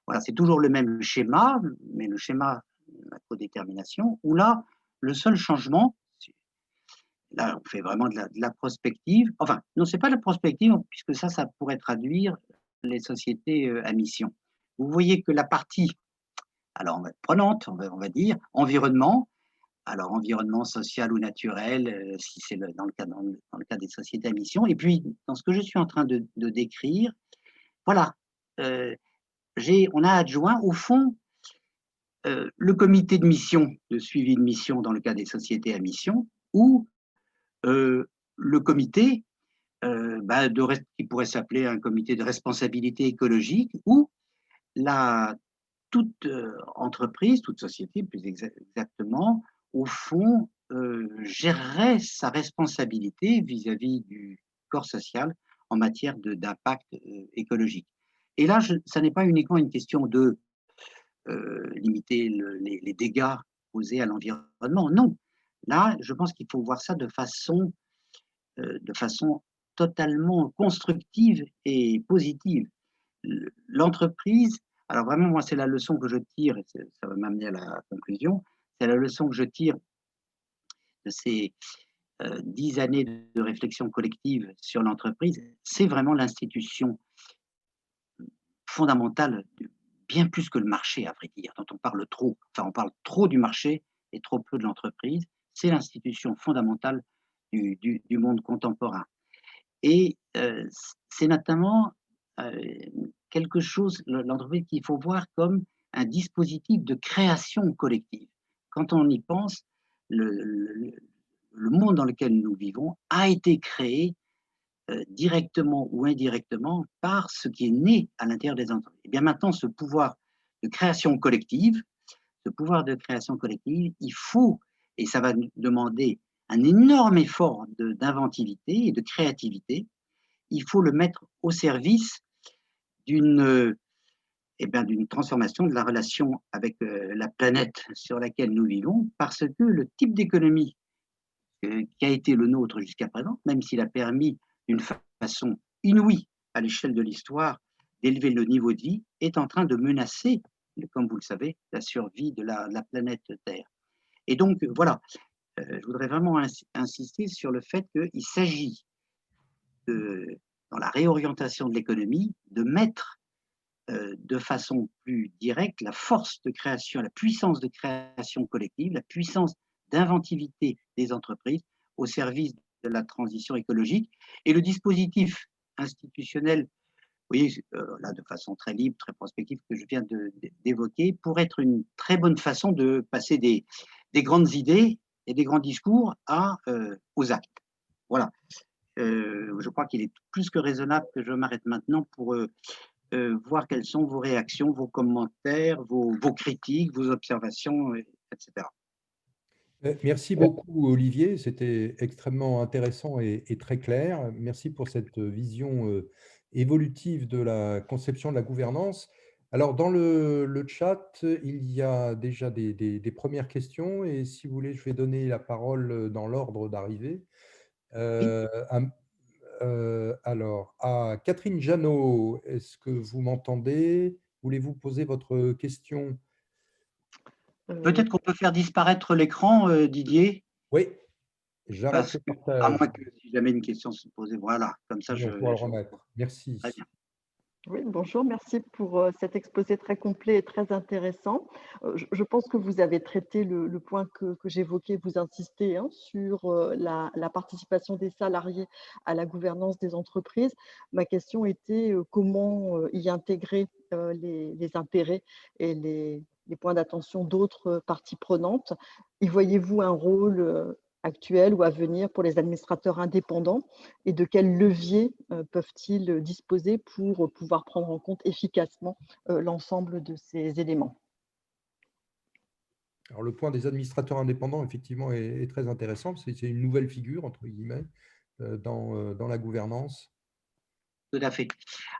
voilà, c'est toujours le même schéma, mais le schéma la codétermination, où là, le seul changement, là, on fait vraiment de la prospective. Enfin, non, c'est pas de la prospective, puisque ça pourrait traduire les sociétés à mission. Vous voyez que la partie, alors on va être prenante, on va dire, environnement, alors environnement social ou naturel, si c'est dans le cas des sociétés à mission. Et puis, dans ce que je suis en train de décrire, voilà, on a adjoint, au fond, le comité de mission, de suivi de mission dans le cas des sociétés à mission, ou le comité qui pourrait s'appeler un comité de responsabilité écologique, où toute entreprise, toute société plus exactement, au fond, gérerait sa responsabilité vis-à-vis du corps social en matière d'impact écologique. Et là, ça n'est pas uniquement une question de limiter les dégâts causés à l'environnement. Non, là, je pense qu'il faut voir ça de façon totalement constructive et positive. L'entreprise, alors vraiment, moi, c'est la leçon que je tire, et ça va m'amener à la conclusion, c'est la leçon que je tire de ces 10 années de réflexion collective sur l'entreprise, c'est vraiment l'institution fondamentale, bien plus que le marché, à vrai dire, dont on parle trop. Enfin, on parle trop du marché et trop peu de l'entreprise. C'est l'institution fondamentale du monde contemporain. Et c'est notamment quelque chose, l'entreprise qu'il faut voir comme un dispositif de création collective. Quand on y pense, le monde dans lequel nous vivons a été créé directement ou indirectement par ce qui est né à l'intérieur des entreprises. Et bien maintenant, ce pouvoir de création collective, il faut, et ça va demander un énorme effort d'inventivité et de créativité, il faut le mettre au service d'une eh bien, d'une transformation de la relation avec la planète sur laquelle nous vivons, parce que le type d'économie qui a été le nôtre jusqu'à présent, même s'il a permis d'une façon inouïe à l'échelle de l'histoire d'élever le niveau de vie, est en train de menacer, comme vous le savez, la survie de la planète Terre. Et donc, voilà, je voudrais vraiment insister sur le fait qu'il s'agit, dans la réorientation de l'économie, de mettre de façon plus directe la force de création, la puissance de création collective, la puissance d'inventivité des entreprises au service de la transition écologique. Et le dispositif institutionnel, vous voyez, là, de façon très libre, très prospective, que je viens d'évoquer, pourrait être une très bonne façon de passer des grandes idées et des grands discours aux actes. Voilà. Je crois qu'il est plus que raisonnable que je m'arrête maintenant pour voir quelles sont vos réactions, vos commentaires, vos critiques, vos observations, etc. Merci beaucoup, Olivier. C'était extrêmement intéressant et très clair. Merci pour cette vision évolutive de la conception de la gouvernance. Alors, dans le chat, il y a déjà des premières questions et si vous voulez, je vais donner la parole dans l'ordre d'arrivée. Oui. Alors, à Catherine Janot, est-ce que vous m'entendez? Voulez-vous poser votre question? Euh, Peut-être qu'on peut faire disparaître l'écran, Didier, Oui, j'arrête parce le que, à partage moins que si jamais une question se posait, voilà, comme ça et on pourra le remettre. Merci. très bien. oui, bonjour, merci pour cet exposé très complet et très intéressant. Je pense que vous avez traité le point que j'évoquais, vous insistez hein, sur la participation des salariés à la gouvernance des entreprises. Ma question était comment y intégrer les intérêts et les points d'attention d'autres parties prenantes. Y voyez-vous un rôle actuel ou à venir pour les administrateurs indépendants et de quels leviers peuvent-ils disposer pour pouvoir prendre en compte efficacement l'ensemble de ces éléments? Alors, le point des administrateurs indépendants, effectivement, est très intéressant. C'est une nouvelle figure, entre guillemets, dans la gouvernance. Tout à fait.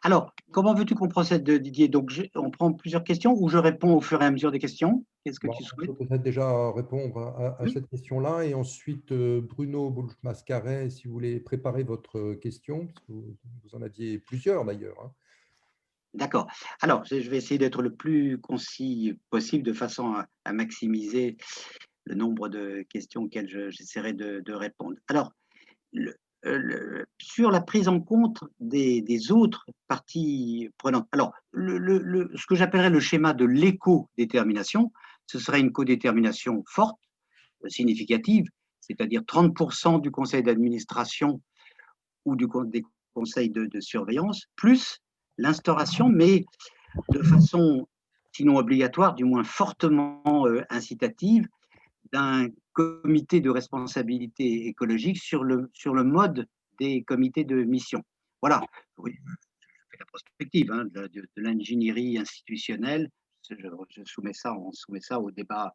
Alors, comment veux-tu qu'on procède, Didier? Donc, on prend plusieurs questions ou je réponds au fur et à mesure des questions? Qu'est-ce que Bon, tu on peut souhaites? peut-être déjà répondre à Oui, cette question-là. Et ensuite, Bruno Boulch-Mascaret, si vous voulez préparer votre question, parce que vous en aviez plusieurs d'ailleurs, hein. d'accord. Alors, je vais essayer d'être le plus concis possible de façon à maximiser le nombre de questions auxquelles j'essaierai de répondre. Alors, le, sur la prise en compte des autres parties prenantes. Alors, ce que j'appellerais le schéma de l'éco-détermination, ce serait une codétermination forte, significative, c'est-à-dire 30% du conseil d'administration ou des conseils de surveillance, plus l'instauration, mais de façon sinon obligatoire, du moins fortement incitative, d'un comité de responsabilité écologique sur le mode des comités de mission. Voilà, oui, je fais la prospective hein, de l'ingénierie institutionnelle. Je soumets ça, on soumet ça au débat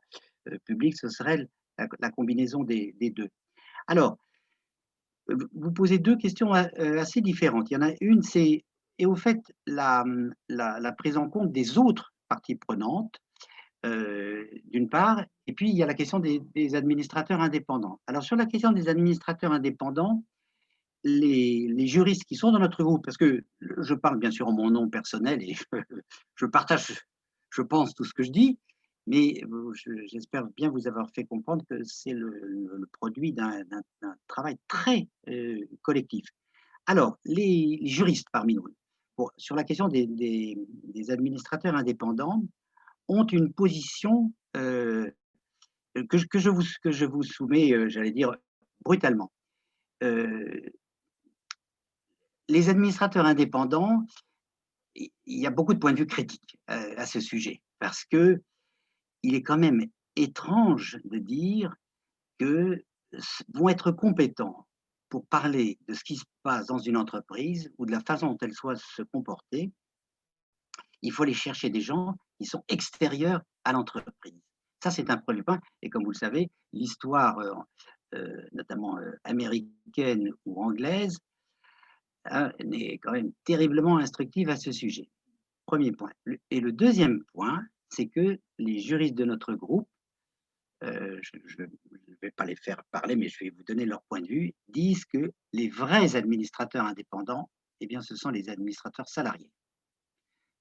public, ce serait la combinaison des deux. Alors, vous posez deux questions assez différentes. Il y en a une, c'est, et au fait, la prise en compte des autres parties prenantes, d'une part, et puis il y a la question des administrateurs indépendants. Alors sur la question des administrateurs indépendants, les juristes qui sont dans notre groupe, parce que je parle bien sûr en mon nom personnel et je partage, je pense, tout ce que je dis, mais j'espère bien vous avoir fait comprendre que c'est le produit d'un travail très collectif. Alors, les juristes parmi nous, sur la question des administrateurs indépendants, ont une position que je vous soumets, j'allais dire, brutalement. Euh, les administrateurs indépendants, il y a beaucoup de points de vue critiques à ce sujet, parce que il est quand même étrange de dire que vont être compétents pour parler de ce qui se passe dans une entreprise ou de la façon dont elle soit se comporter. Il faut aller chercher des gens qui sont extérieurs à l'entreprise. Ça, c'est un premier point. Et comme vous le savez, l'histoire, notamment américaine ou anglaise, hein, est quand même terriblement instructive à ce sujet. Premier point. Et le deuxième point, c'est que les juristes de notre groupe, je ne vais pas les faire parler, mais je vais vous donner leur point de vue, disent que les vrais administrateurs indépendants, eh bien, ce sont les administrateurs salariés.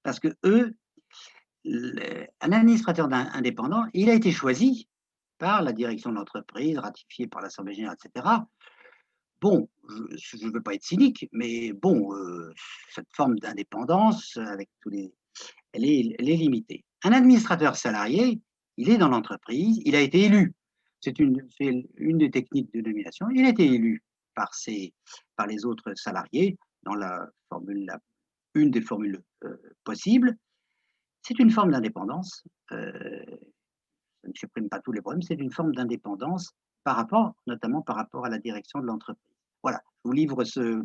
Parce que eux, un administrateur indépendant, il a été choisi par la direction de l'entreprise, ratifié par l'Assemblée générale, etc. Bon, je ne veux pas être cynique, mais bon, cette forme d'indépendance, avec tous les, elle est limitée. Un administrateur salarié, il est dans l'entreprise, il a été élu. C'est une des techniques de nomination. Il a été élu par les autres salariés dans une des formules possibles. C'est une forme d'indépendance. Ça ne supprime pas tous les problèmes. C'est une forme d'indépendance notamment par rapport à la direction de l'entreprise. Voilà, je vous livre ce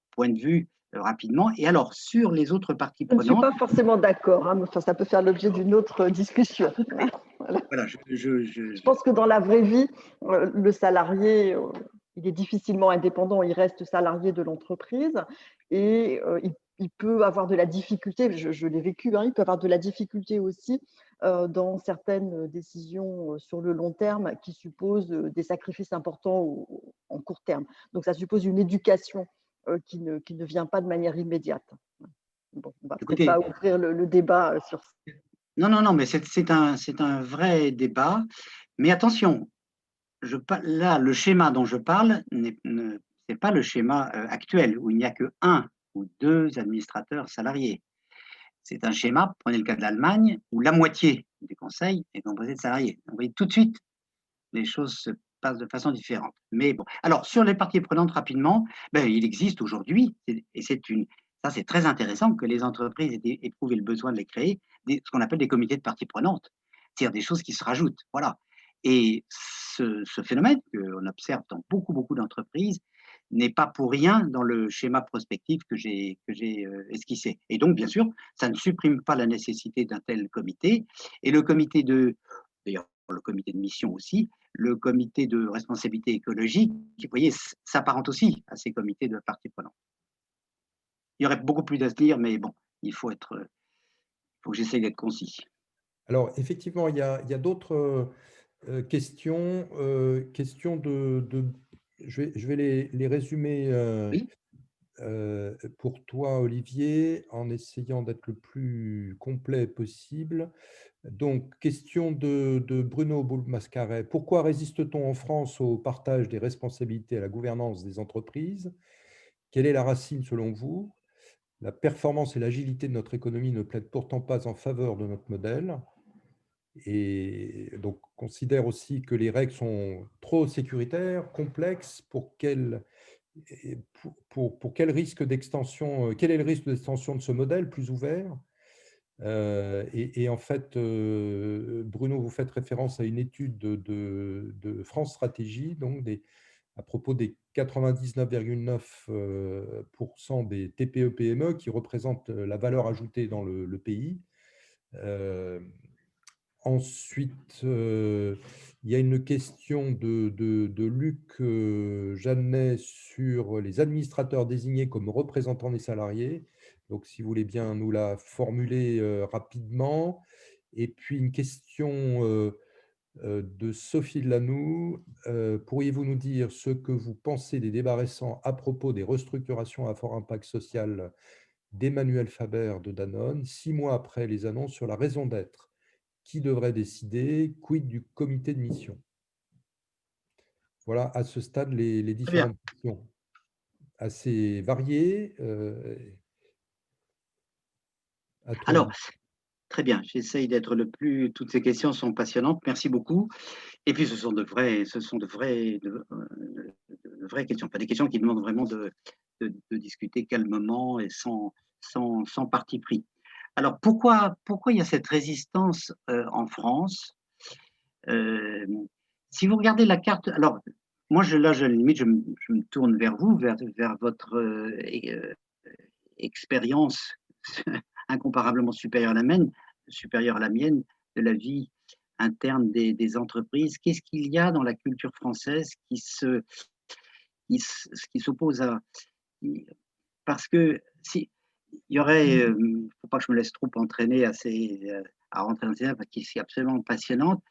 point de vue rapidement. Et alors, sur les autres parties Je ne suis prenantes. pas forcément d'accord, hein, mais enfin, ça peut faire l'objet d'une autre discussion. Voilà. Voilà, Je pense que dans la vraie vie, le salarié, il est difficilement indépendant, il reste salarié de l'entreprise et il peut avoir de la difficulté, je l'ai vécu, hein, il peut avoir de la difficulté aussi dans certaines décisions sur le long terme qui supposent des sacrifices importants en court terme. Donc ça suppose une éducation qui ne vient pas de manière immédiate. Bon, on va peut-être Écoutez, pas ouvrir le débat sur ça. non, mais c'est un vrai débat. Mais attention, là, le schéma dont je parle, c'est pas le schéma actuel, où il n'y a que un ou deux administrateurs salariés. C'est un schéma, prenez le cas de l'Allemagne, où la moitié des conseils est composée de salariés. Donc, vous voyez, tout de suite, les choses se passent de façon différente. Mais bon, alors sur les parties prenantes rapidement, ben, il existe aujourd'hui, et ça c'est très intéressant que les entreprises aient éprouvé le besoin de les créer, ce qu'on appelle des comités de parties prenantes, c'est-à-dire des choses qui se rajoutent. Voilà. Et ce phénomène qu'on observe dans beaucoup d'entreprises n'est pas pour rien dans le schéma prospectif que j'ai esquissé. Et donc, bien sûr, ça ne supprime pas la nécessité d'un tel comité. Et d'ailleurs, le comité de mission aussi, le comité de responsabilité écologique, vous voyez, s'apparente aussi à ces comités de parties prenantes. Il y aurait beaucoup plus à se dire, mais bon, il faut que j'essaye d'être concis. Alors, effectivement, il y a d'autres questions. Je vais les résumer Oui. pour toi, Olivier, en essayant d'être le plus complet possible. Donc, question de Bruno Boulmascaret. Pourquoi résiste-t-on en France au partage des responsabilités à la gouvernance des entreprises? Quelle est la racine selon vous? La performance et l'agilité de notre économie ne plaident pourtant pas en faveur de notre modèle. Et donc, considère aussi que les règles sont trop sécuritaires, complexes, pour quel risque d'extension, quel est le risque d'extension de ce modèle plus ouvert? Et en fait, Bruno, vous faites référence à une étude de France Stratégie, donc à propos des 99,9% des TPE-PME qui représentent la valeur ajoutée dans le pays. Ensuite, il y a une question de Luc Jeannet sur les administrateurs désignés comme représentants des salariés. Donc, si vous voulez bien nous la formuler rapidement. Et puis, une question de Sophie Lanoux. Pourriez-vous nous dire ce que vous pensez des débats récents à propos des restructurations à fort impact social d'Emmanuel Faber de Danone, 6 mois après les annonces sur la raison d'être? Qui devrait décider? Quid du comité de mission? Voilà, à ce stade, les différentes questions assez variées. Alors, très bien, j'essaye d'être toutes ces questions sont passionnantes, merci beaucoup. Et puis, ce sont de vraies questions, pas des questions qui demandent vraiment de discuter calmement et sans parti pris. Alors, pourquoi il y a cette résistance en France? Si vous regardez la carte, alors, moi, limite, je me tourne vers vous, vers votre expérience incomparablement supérieure à la mienne, de la vie interne des entreprises. Qu'est-ce qu'il y a dans la culture française qui s'oppose à… Parce que il y aurait, faut pas que je me laisse trop entraîner à rentrer dans ces parce que c'est absolument passionnante.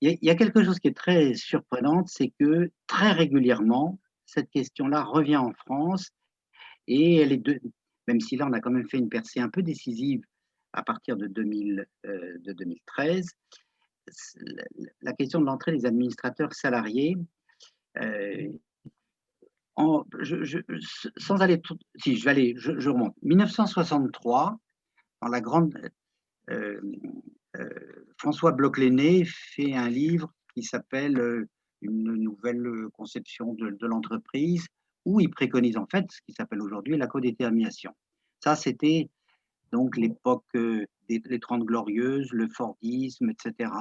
Il y a quelque chose qui est très surprenant, c'est que très régulièrement, cette question-là revient en France et elle est même si là, on a quand même fait une percée un peu décisive à partir de 2013, la question de l'entrée des administrateurs salariés, euh, sans aller si je vais aller, je remonte. 1963, dans la grande euh, François Bloch-Lenné fait un livre qui s'appelle Une nouvelle conception de l'entreprise, où il préconise en fait ce qui s'appelle aujourd'hui la codétermination. Ça, c'était donc l'époque des 30 Glorieuses, le Fordisme, etc.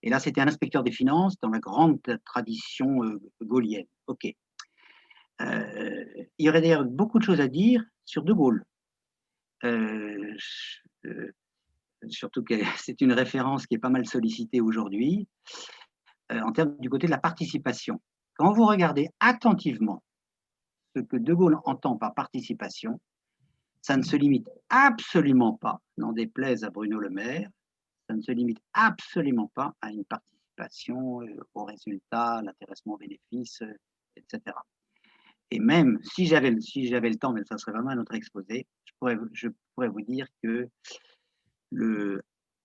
Et là, c'était un inspecteur des finances dans la grande tradition gaulienne. OK. Il y aurait d'ailleurs beaucoup de choses à dire sur De Gaulle. Euh, Surtout que c'est une référence qui est pas mal sollicitée aujourd'hui, en termes du côté de la participation. Quand vous regardez attentivement ce que De Gaulle entend par participation, ça ne se limite absolument pas, n'en déplaise à Bruno Le Maire, ça ne se limite absolument pas à une participation aux résultats, l'intéressement aux bénéfices, etc. Et même si j'avais le temps, mais ça serait vraiment un autre exposé, je pourrais vous dire que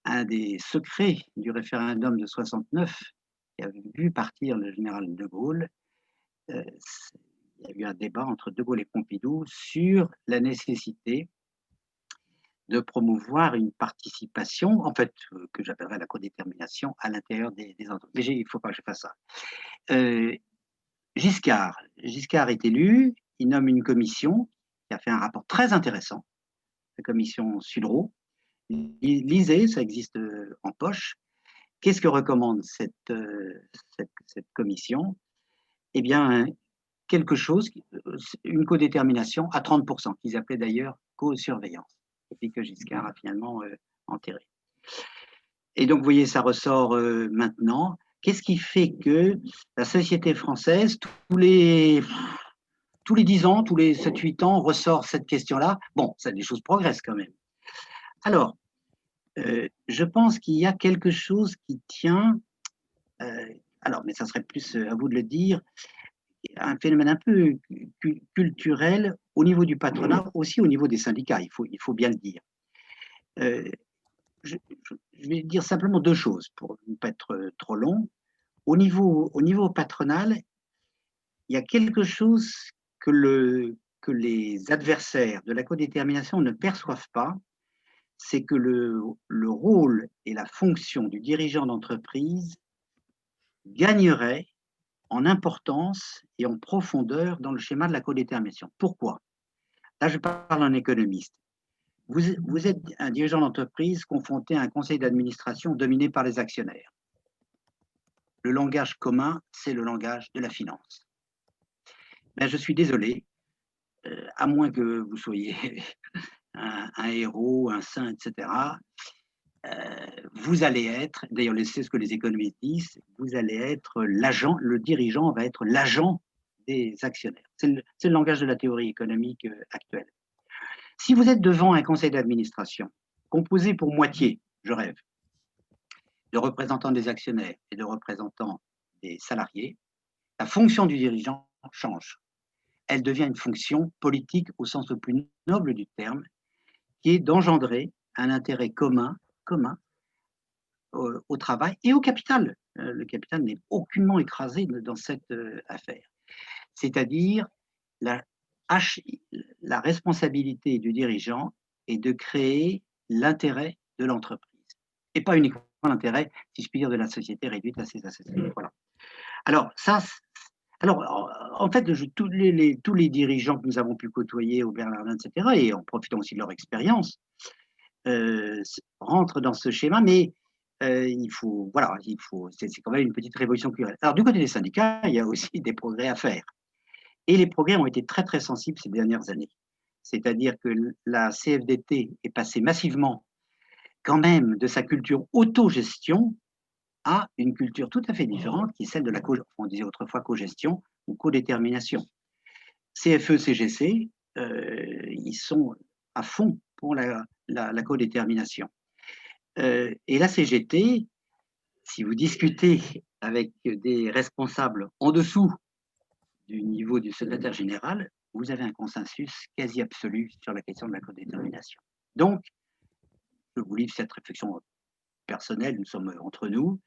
un des secrets du référendum de 69, qui a vu partir le général de Gaulle, il y a eu un débat entre de Gaulle et Pompidou sur la nécessité de promouvoir une participation, en fait, que j'appellerais la codétermination à l'intérieur des entreprises. Mais il ne faut pas que je fasse ça. Giscard est élu, il nomme une commission qui a fait un rapport très intéressant, la commission Sudreau. Lisez, ça existe en poche. Qu'est-ce que recommande cette commission? Eh bien, quelque chose, une codétermination à 30%, qu'ils appelaient d'ailleurs co-surveillance, et puis que Giscard a finalement enterré. Et donc, vous voyez, ça ressort maintenant. Qu'est-ce qui fait que la société française, tous les 10 ans, tous les 7-8 ans, ressort cette question-là? Bon, ça, les choses progressent quand même. Alors, je pense qu'il y a quelque chose qui tient, alors, mais ça serait plus à vous de le dire, un phénomène un peu culturel au niveau du patronat, aussi au niveau des syndicats, il faut bien le dire. Je vais dire simplement deux choses pour ne pas être trop long. Au niveau patronal, il y a quelque chose que les adversaires de la codétermination ne perçoivent pas, c'est que le rôle et la fonction du dirigeant d'entreprise gagnerait en importance et en profondeur dans le schéma de la codétermination. Pourquoi? Là, je parle en économiste. Vous êtes un dirigeant d'entreprise confronté à un conseil d'administration dominé par les actionnaires. Le langage commun, c'est le langage de la finance. Ben, je suis désolé, à moins que vous soyez un héros, un saint, etc., vous allez être, d'ailleurs c'est ce que les économistes disent, vous allez être l'agent, le dirigeant va être l'agent des actionnaires. C'est le langage de la théorie économique actuelle. Si vous êtes devant un conseil d'administration composé pour moitié, je rêve, de représentants des actionnaires et de représentants des salariés, la fonction du dirigeant change. Elle devient une fonction politique au sens le plus noble du terme, qui est d'engendrer un intérêt commun au travail et au capital. Le capital n'est aucunement écrasé dans cette affaire. C'est-à-dire la responsabilité du dirigeant est de créer l'intérêt de l'entreprise et pas uniquement l'intérêt, si je puis dire, de la société réduite à ses accessoires. Voilà. Alors, en fait, tous les dirigeants que nous avons pu côtoyer au Bernardin, etc., et en profitant aussi de leur expérience, rentrent dans ce schéma, mais c'est quand même une petite révolution culturelle. Alors, du côté des syndicats, il y a aussi des progrès à faire. Et les progrès ont été très, très sensibles ces dernières années. C'est-à-dire que la CFDT est passée massivement, quand même, de sa culture autogestion à une culture tout à fait différente, qui est celle de la on disait autrefois cogestion ou codétermination. CFE, CGC, ils sont à fond pour la codétermination. Et la CGT, si vous discutez avec des responsables en dessous du niveau du secrétaire général, vous avez un consensus quasi absolu sur la question de la codétermination. Donc, je vous livre cette réflexion personnelle, nous sommes entre nous.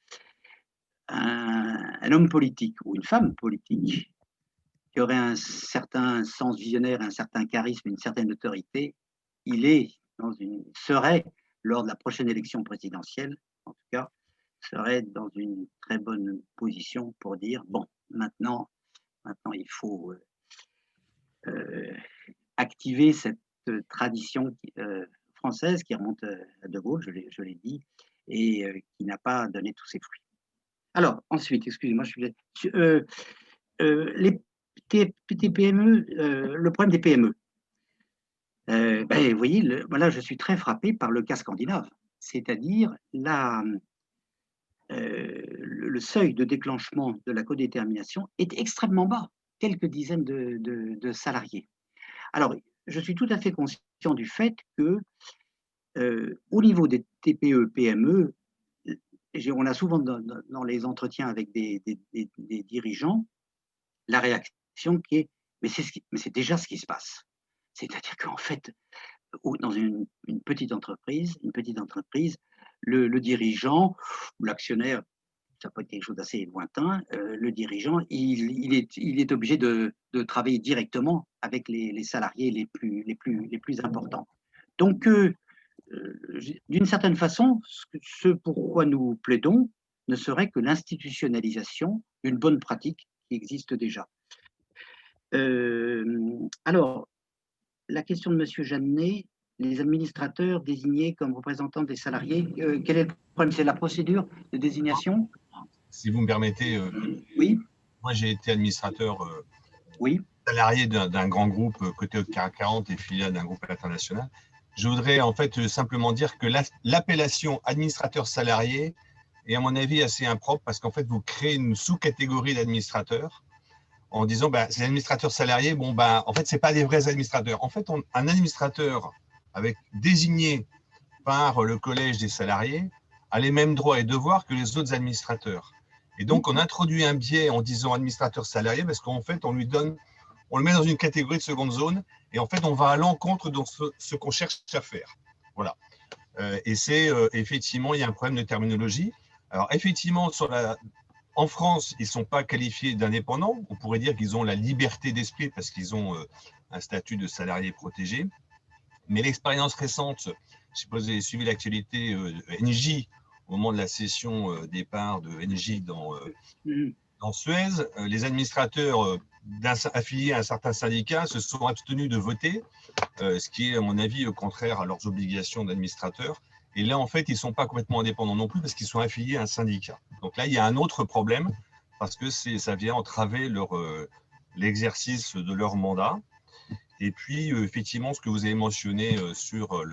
Un homme politique ou une femme politique qui aurait un certain sens visionnaire, un certain charisme, une certaine autorité, serait, lors de la prochaine élection présidentielle, en tout cas, serait dans une très bonne position pour dire, bon, maintenant il faut activer cette tradition française qui remonte à De Gaulle, je l'ai dit, et qui n'a pas donné tous ses fruits. Alors, ensuite, excusez-moi, les PME, le problème des PME. Vous voyez, voilà, je suis très frappé par le cas scandinave, c'est-à-dire le seuil de déclenchement de la codétermination est extrêmement bas, quelques dizaines de salariés. Alors, je suis tout à fait conscient du fait que, au niveau des TPE, PME, on a souvent dans les entretiens avec des dirigeants la réaction qui est mais c'est déjà ce qui se passe. C'est-à-dire qu'en fait, dans une petite entreprise, le dirigeant ou l'actionnaire, ça peut être quelque chose d'assez lointain, le dirigeant, il est obligé de travailler directement avec les salariés les plus importants. Donc, d'une certaine façon, ce pourquoi nous plaidons ne serait que l'institutionnalisation d'une bonne pratique qui existe déjà. Alors, la question de M. Jeannet, les administrateurs désignés comme représentants des salariés, quel est le problème? C'est la procédure de désignation? Si vous me permettez, oui. Moi j'ai été administrateur oui. salarié d'un grand groupe côté de CAC 40 et filiale d'un groupe international. Je voudrais en fait simplement dire que l'appellation administrateur salarié est à mon avis assez impropre parce qu'en fait vous créez une sous-catégorie d'administrateurs en disant ces administrateurs salariés, en fait c'est pas des vrais administrateurs. En fait un administrateur désigné par le collège des salariés a les mêmes droits et devoirs que les autres administrateurs. Et donc on introduit un biais en disant administrateur salarié parce qu'en fait on le met dans une catégorie de seconde zone et en fait on va à l'encontre de ce qu'on cherche à faire. Voilà. Et c'est effectivement, il y a un problème de terminologie. Alors effectivement, en France, ils ne sont pas qualifiés d'indépendants. On pourrait dire qu'ils ont la liberté d'esprit parce qu'ils ont un statut de salarié protégé. Mais l'expérience récente, je ne sais pas si vous avez suivi l'actualité Engie au moment de la cession départ de Engie dans Suez, les administrateurs affiliés à un certain syndicat se sont abstenus de voter, ce qui est, à mon avis, contraire à leurs obligations d'administrateurs. Et là, en fait, ils ne sont pas complètement indépendants non plus parce qu'ils sont affiliés à un syndicat. Donc là, il y a un autre problème parce que ça vient entraver l'exercice de leur mandat. Et puis, effectivement, ce que vous avez mentionné sur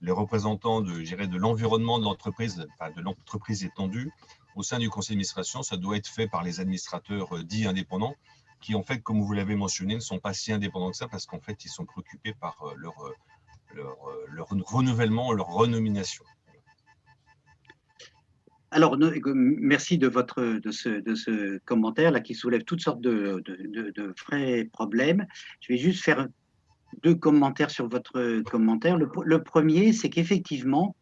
les représentants de l'environnement de l'entreprise, enfin, de l'entreprise étendue, au sein du conseil d'administration, ça doit être fait par les administrateurs dits indépendants, qui, en fait, comme vous l'avez mentionné, ne sont pas si indépendants que ça, parce qu'en fait, ils sont préoccupés par leur renouvellement, leur renomination. Alors, merci de ce commentaire là qui soulève toutes sortes de vrais problèmes. Je vais juste faire 2 commentaires sur votre commentaire. Le premier, c'est qu'effectivement,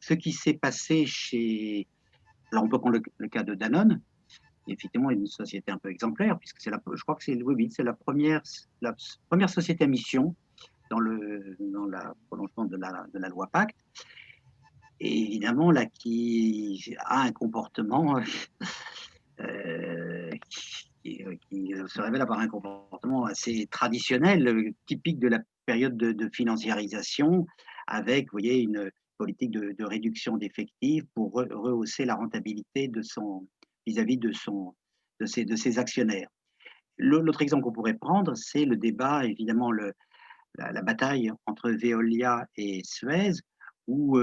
ce qui s'est passé alors on peut prendre le cas de Danone, qui effectivement est une société un peu exemplaire, puisque je crois que c'est la première société à mission dans le prolongement de la loi Pacte. Et évidemment, là, qui a un comportement qui se révèle avoir un comportement assez traditionnel, typique de la période de financiarisation, avec, vous voyez, une politique de réduction d'effectifs pour rehausser la rentabilité vis-à-vis de ses actionnaires. L'autre exemple qu'on pourrait prendre, c'est le débat, évidemment, la bataille entre Veolia et Suez, où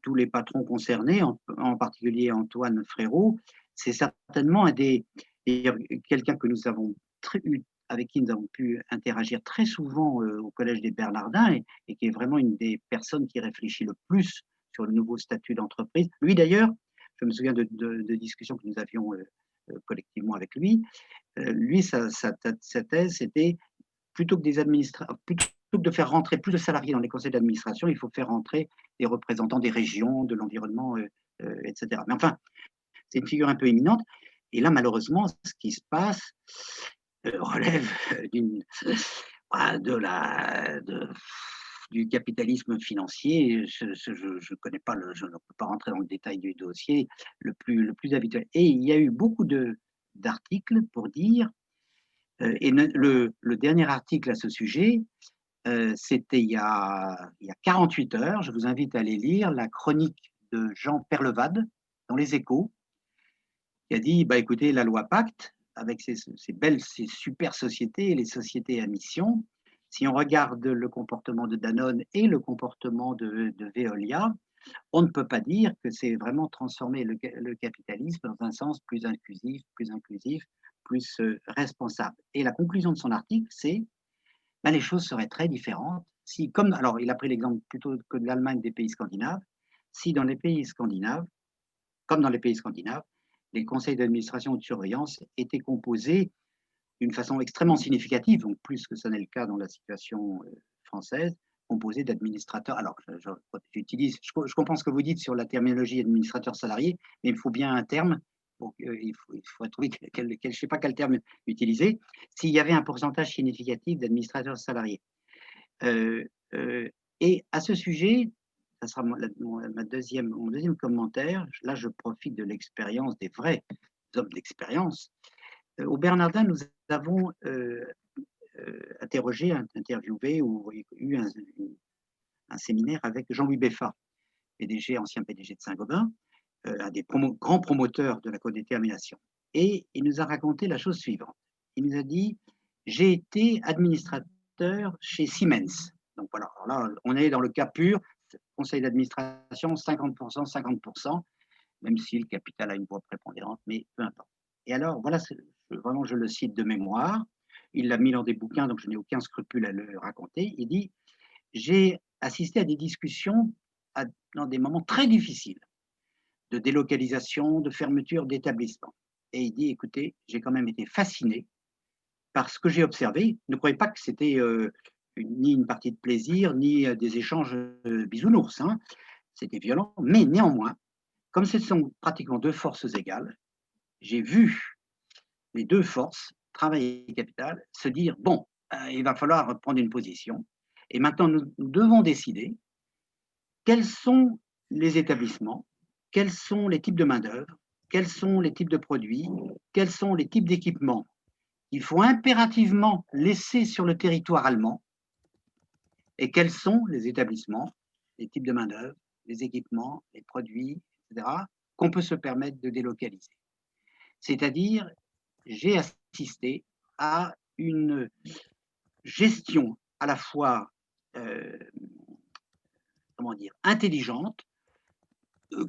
tous les patrons concernés, en particulier Antoine Frérot, c'est certainement quelqu'un que nous avons eu avec qui nous avons pu interagir très souvent au Collège des Bernardins et qui est vraiment une des personnes qui réfléchit le plus sur le nouveau statut d'entreprise. Lui d'ailleurs, je me souviens de discussions que nous avions collectivement avec lui. Lui, sa thèse, c'était plutôt que de faire rentrer plus de salariés dans les conseils d'administration, il faut faire rentrer des représentants des régions, de l'environnement, etc. Mais enfin, c'est une figure un peu éminente. Et là, malheureusement, ce qui se passe relève du capitalisme financier. Je connais pas je ne peux pas rentrer dans le détail du dossier le plus habituel. Et il y a eu beaucoup d'articles pour dire, et le dernier article à ce sujet, c'était il y a 48 heures. Je vous invite à aller lire la chronique de Jean Perlevade dans Les Échos, qui a dit, bah, écoutez, la loi Pacte, avec ces super sociétés et les sociétés à mission, si on regarde le comportement de Danone et le comportement de Veolia, on ne peut pas dire que c'est vraiment transformer le capitalisme dans un sens plus inclusif, plus responsable. Et la conclusion de son article, c'est ben, les choses seraient très différentes si, alors il a pris l'exemple plutôt que de l'Allemagne, des pays scandinaves, si dans les pays scandinaves, comme dans les pays scandinaves, les conseils d'administration ou de surveillance étaient composés d'une façon extrêmement significative, donc plus que ce n'est le cas dans la situation française, composés d'administrateurs. Alors, je comprends ce que vous dites sur la terminologie administrateur salarié, mais il faut bien un terme. Donc, il faut trouver je ne sais pas quel terme utiliser. S'il y avait un pourcentage significatif d'administrateurs salariés. Et à ce sujet, ça sera mon deuxième commentaire. Là, je profite de l'expérience des vrais hommes d'expérience. Au Bernardin, nous avons interviewé ou eu un séminaire avec Jean-Louis Beffa, ancien PDG de Saint-Gobain, un des grands promoteurs de la codétermination. Et il nous a raconté la chose suivante. Il nous a dit, j'ai été administrateur chez Siemens. Donc voilà, alors là, on est dans le cas pur, conseil d'administration, 50%, 50%, même si le capital a une voix prépondérante, mais peu importe. Et alors, voilà, vraiment, je le cite de mémoire. Il l'a mis dans des bouquins, donc je n'ai aucun scrupule à le raconter. Il dit, j'ai assisté à des discussions dans des moments très difficiles de délocalisation, de fermeture d'établissements. Et il dit, écoutez, j'ai quand même été fasciné par ce que j'ai observé. Ne croyez pas que c'était ni une partie de plaisir, ni des échanges bisounours. Hein. C'était violent, mais néanmoins, comme ce sont pratiquement deux forces égales, j'ai vu les deux forces, travail et capital, se dire, bon, il va falloir prendre une position. Et maintenant, nous devons décider quels sont les établissements, quels sont les types de main-d'œuvre, quels sont les types de produits, quels sont les types d'équipements qu'il faut impérativement laisser sur le territoire allemand et quels sont les établissements, les types de main-d'œuvre, les équipements, les produits, etc., qu'on peut se permettre de délocaliser. C'est-à-dire, j'ai assisté à une gestion à la fois intelligente,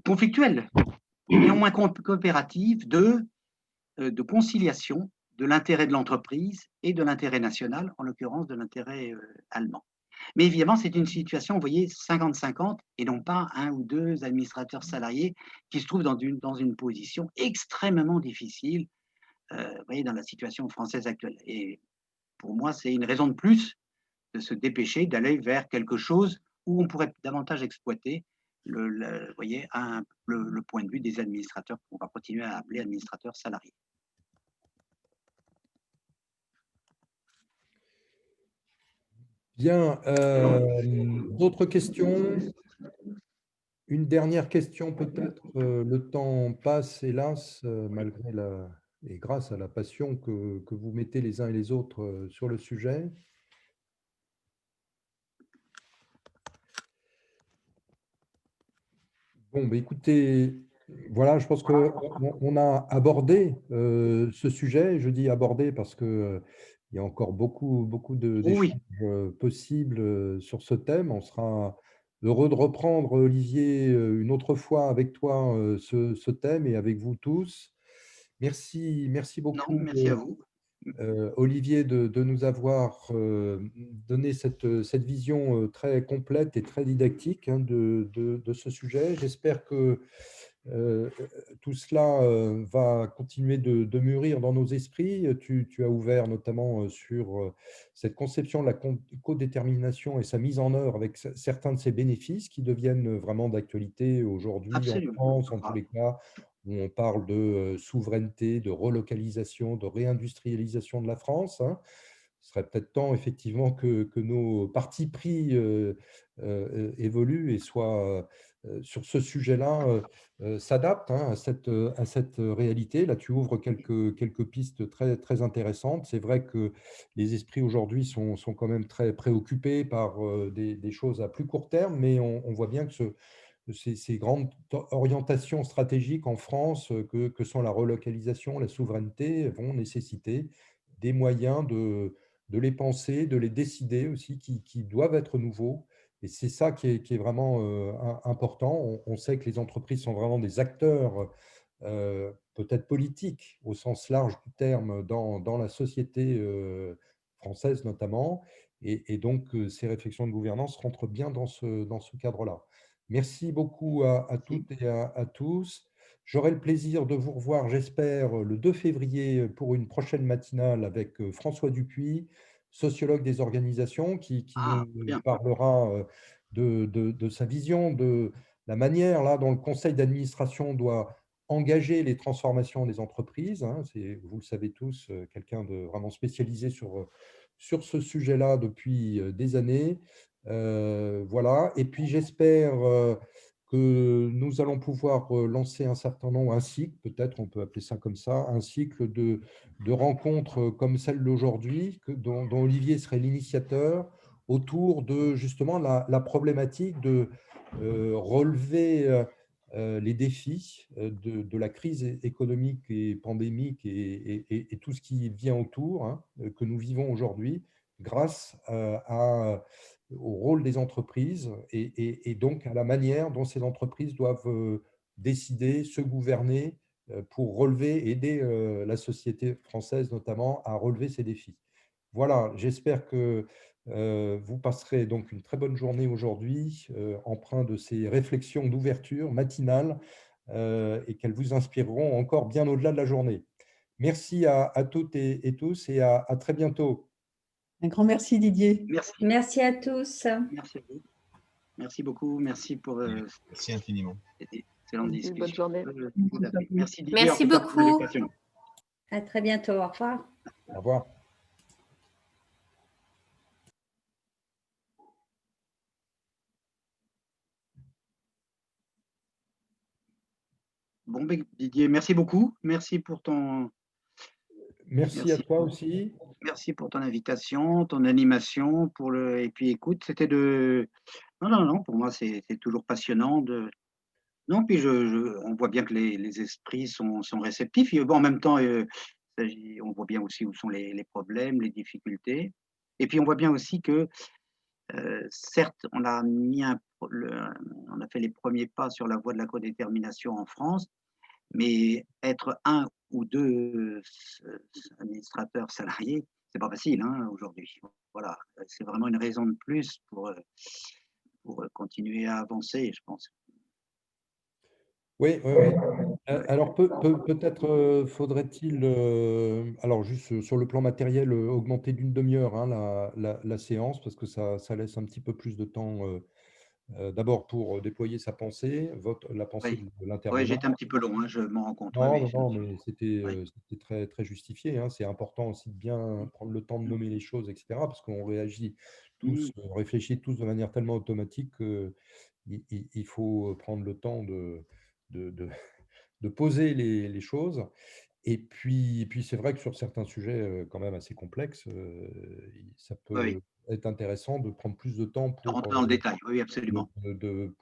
conflictuelle, néanmoins coopérative de conciliation de l'intérêt de l'entreprise et de l'intérêt national, en l'occurrence de l'intérêt allemand. Mais évidemment, c'est une situation, vous voyez, 50-50 et non pas un ou deux administrateurs salariés qui se trouvent dans une position extrêmement difficile, vous voyez, dans la situation française actuelle. Et pour moi, c'est une raison de plus de se dépêcher d'aller vers quelque chose où on pourrait davantage exploiter vous voyez, le point de vue des administrateurs qu'on va continuer à appeler administrateurs salariés. Bien, d'autres questions? Une dernière question peut-être. Le temps passe, hélas, malgré et grâce à la passion que vous mettez les uns et les autres sur le sujet. Bon, bah, écoutez, voilà, je pense qu'on a abordé ce sujet. Je dis abordé parce qu'il y a encore beaucoup d'échanges possibles sur ce thème. On sera heureux de reprendre, Olivier, une autre fois avec toi ce thème et avec vous tous. Merci beaucoup. Non, merci à vous. Olivier, de nous avoir donné cette vision très complète et très didactique, hein, de ce sujet. J'espère que tout cela va continuer de mûrir dans nos esprits. Tu as ouvert notamment sur cette conception de la codétermination et sa mise en œuvre avec certains de ses bénéfices qui deviennent vraiment d'actualité aujourd'hui en Absolument. France, en tous les cas, où on parle de souveraineté, de relocalisation, de réindustrialisation de la France, hein. Ce serait peut-être temps, effectivement, que nos partis pris évoluent et soient, sur ce sujet-là, s'adaptent, hein, à cette réalité. Là, tu ouvres quelques pistes très, très intéressantes. C'est vrai que les esprits aujourd'hui sont quand même très préoccupés par des choses à plus court terme, mais on voit bien que ces grandes orientations stratégiques en France, que sont la relocalisation, la souveraineté, vont nécessiter des moyens de les penser, de les décider aussi, qui doivent être nouveaux. Et c'est ça qui est vraiment important. On sait que les entreprises sont vraiment des acteurs, peut-être politiques au sens large du terme, dans la société française notamment. Et donc, ces réflexions de gouvernance rentrent bien dans ce cadre-là. Merci beaucoup à Merci. toutes et à tous. J'aurai le plaisir de vous revoir, j'espère, le 2 février pour une prochaine matinale avec François Dupuis, sociologue des organisations, qui Ah, nous bien. parlera de sa vision, de la manière là, dont le conseil d'administration doit engager les transformations des entreprises, hein. C'est, vous le savez tous, quelqu'un de vraiment spécialisé sur ce sujet-là depuis des années. Voilà. Et puis j'espère que nous allons pouvoir lancer un certain nombre, un cycle, peut-être on peut appeler ça comme ça, un cycle de rencontres comme celle d'aujourd'hui, dont Olivier serait l'initiateur, autour de justement la problématique de relever les défis de la crise économique et pandémique et tout ce qui vient autour, hein, que nous vivons aujourd'hui, grâce au rôle des entreprises et donc à la manière dont ces entreprises doivent décider, se gouverner pour relever, aider la société française notamment à relever ces défis. Voilà, j'espère que vous passerez donc une très bonne journée aujourd'hui, empreint de ces réflexions d'ouverture matinale et qu'elles vous inspireront encore bien au-delà de la journée. Merci à toutes et tous et à très bientôt. Un grand merci Didier. Merci. Merci à tous. Merci à vous. Merci beaucoup. Merci pour Merci infiniment. cette excellente discussion. Bonne journée. Tout à fait. Merci Didier. Merci en tout cas, pour beaucoup. l'invitation. À très bientôt. Au revoir. Au revoir. Bon, Didier, merci beaucoup. Merci pour Merci à toi aussi. Merci pour ton invitation, ton animation, et puis écoute, c'était non, pour moi c'est toujours passionnant non, puis on voit bien que les esprits sont réceptifs. Et bon, en même temps, on voit bien aussi où sont les problèmes, les difficultés. Et puis on voit bien aussi que certes, on a on a fait les premiers pas sur la voie de la codétermination en France, mais être un ou deux administrateurs salariés, c'est pas facile, hein, aujourd'hui. Voilà, c'est vraiment une raison de plus pour continuer à avancer, je pense. Oui, oui, oui. Alors peut-être faudrait-il, alors juste sur le plan matériel, augmenter d'une demi-heure, hein, la séance, parce que ça laisse un petit peu plus de temps, d'abord pour déployer sa pensée, la pensée Oui, de ouais, l'intervenant. j'étais un petit peu long, hein, je m'en rends compte. Oui, Non, oui, non, non, mais c'était oui. c'était très, très justifié, hein. C'est important aussi de bien prendre le temps de nommer les choses, etc., parce qu'on réagit tous, Mmh. on réfléchit tous de manière tellement automatique qu'il faut prendre le temps de, de- de poser les choses. Et puis c'est vrai que sur certains sujets quand même assez complexes, ça Oui, oui, peut être intéressant de prendre plus de temps de rentrer dans le détail, oui, absolument.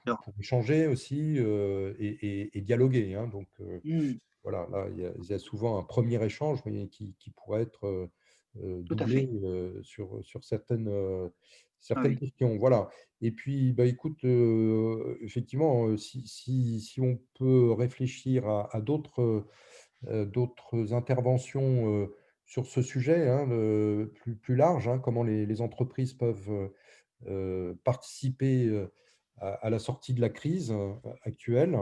Alors, pour échanger aussi et dialoguer, hein. Donc mmh, voilà, là, il y a souvent un premier échange, mais qui pourrait être tout à doublé fait. sur certaines, Ah certaines oui, questions. Voilà. Et puis, bah, écoute, effectivement, si on peut réfléchir à d'autres interventions sur ce sujet hein, plus large, hein, comment les entreprises peuvent participer à la sortie de la crise actuelle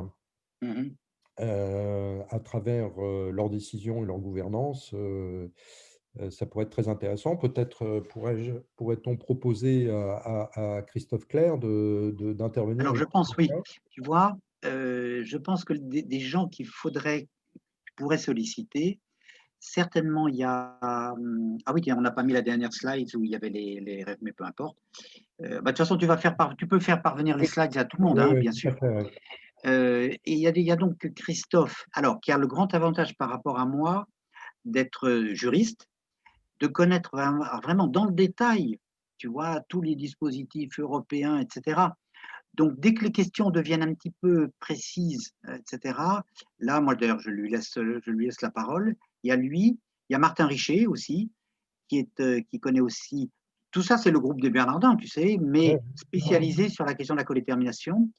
Mhm. à travers leurs décisions et leur gouvernance. Ça pourrait être très intéressant. Peut-être pourrait-on proposer à Christophe Clerc d'intervenir Alors, dans je ce pense, oui. sens-là. Tu vois, je pense que des gens qu'il faudrait, tu pourrais solliciter, certainement, il y a. Ah oui, tiens, on n'a pas mis la dernière slide où il y avait les rêves, mais peu importe. Bah, de toute façon, tu peux faire parvenir les Oui, slides à tout le monde, oui, hein, oui, bien tout à sûr. fait. Ouais. Et il y a donc Christophe, alors, qui a le grand avantage par rapport à moi d'être juriste, de connaître vraiment dans le détail, tu vois, tous les dispositifs européens, etc. Donc, dès que les questions deviennent un petit peu précises, etc., là, moi, d'ailleurs, je lui laisse la parole. Il y a lui, il y a Martin Richer aussi, qui connaît aussi. Tout ça, c'est le groupe des Bernardins, tu sais, Ouais, mais spécialisé sur la question de la codétermination.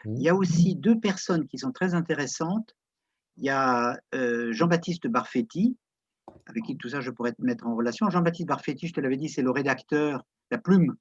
Il y a aussi deux personnes qui sont très intéressantes. Il y a Jean-Baptiste Barfetti, avec qui tout ça je pourrais te mettre en relation. Jean-Baptiste Barfetti, je te l'avais dit, c'est le rédacteur, la plume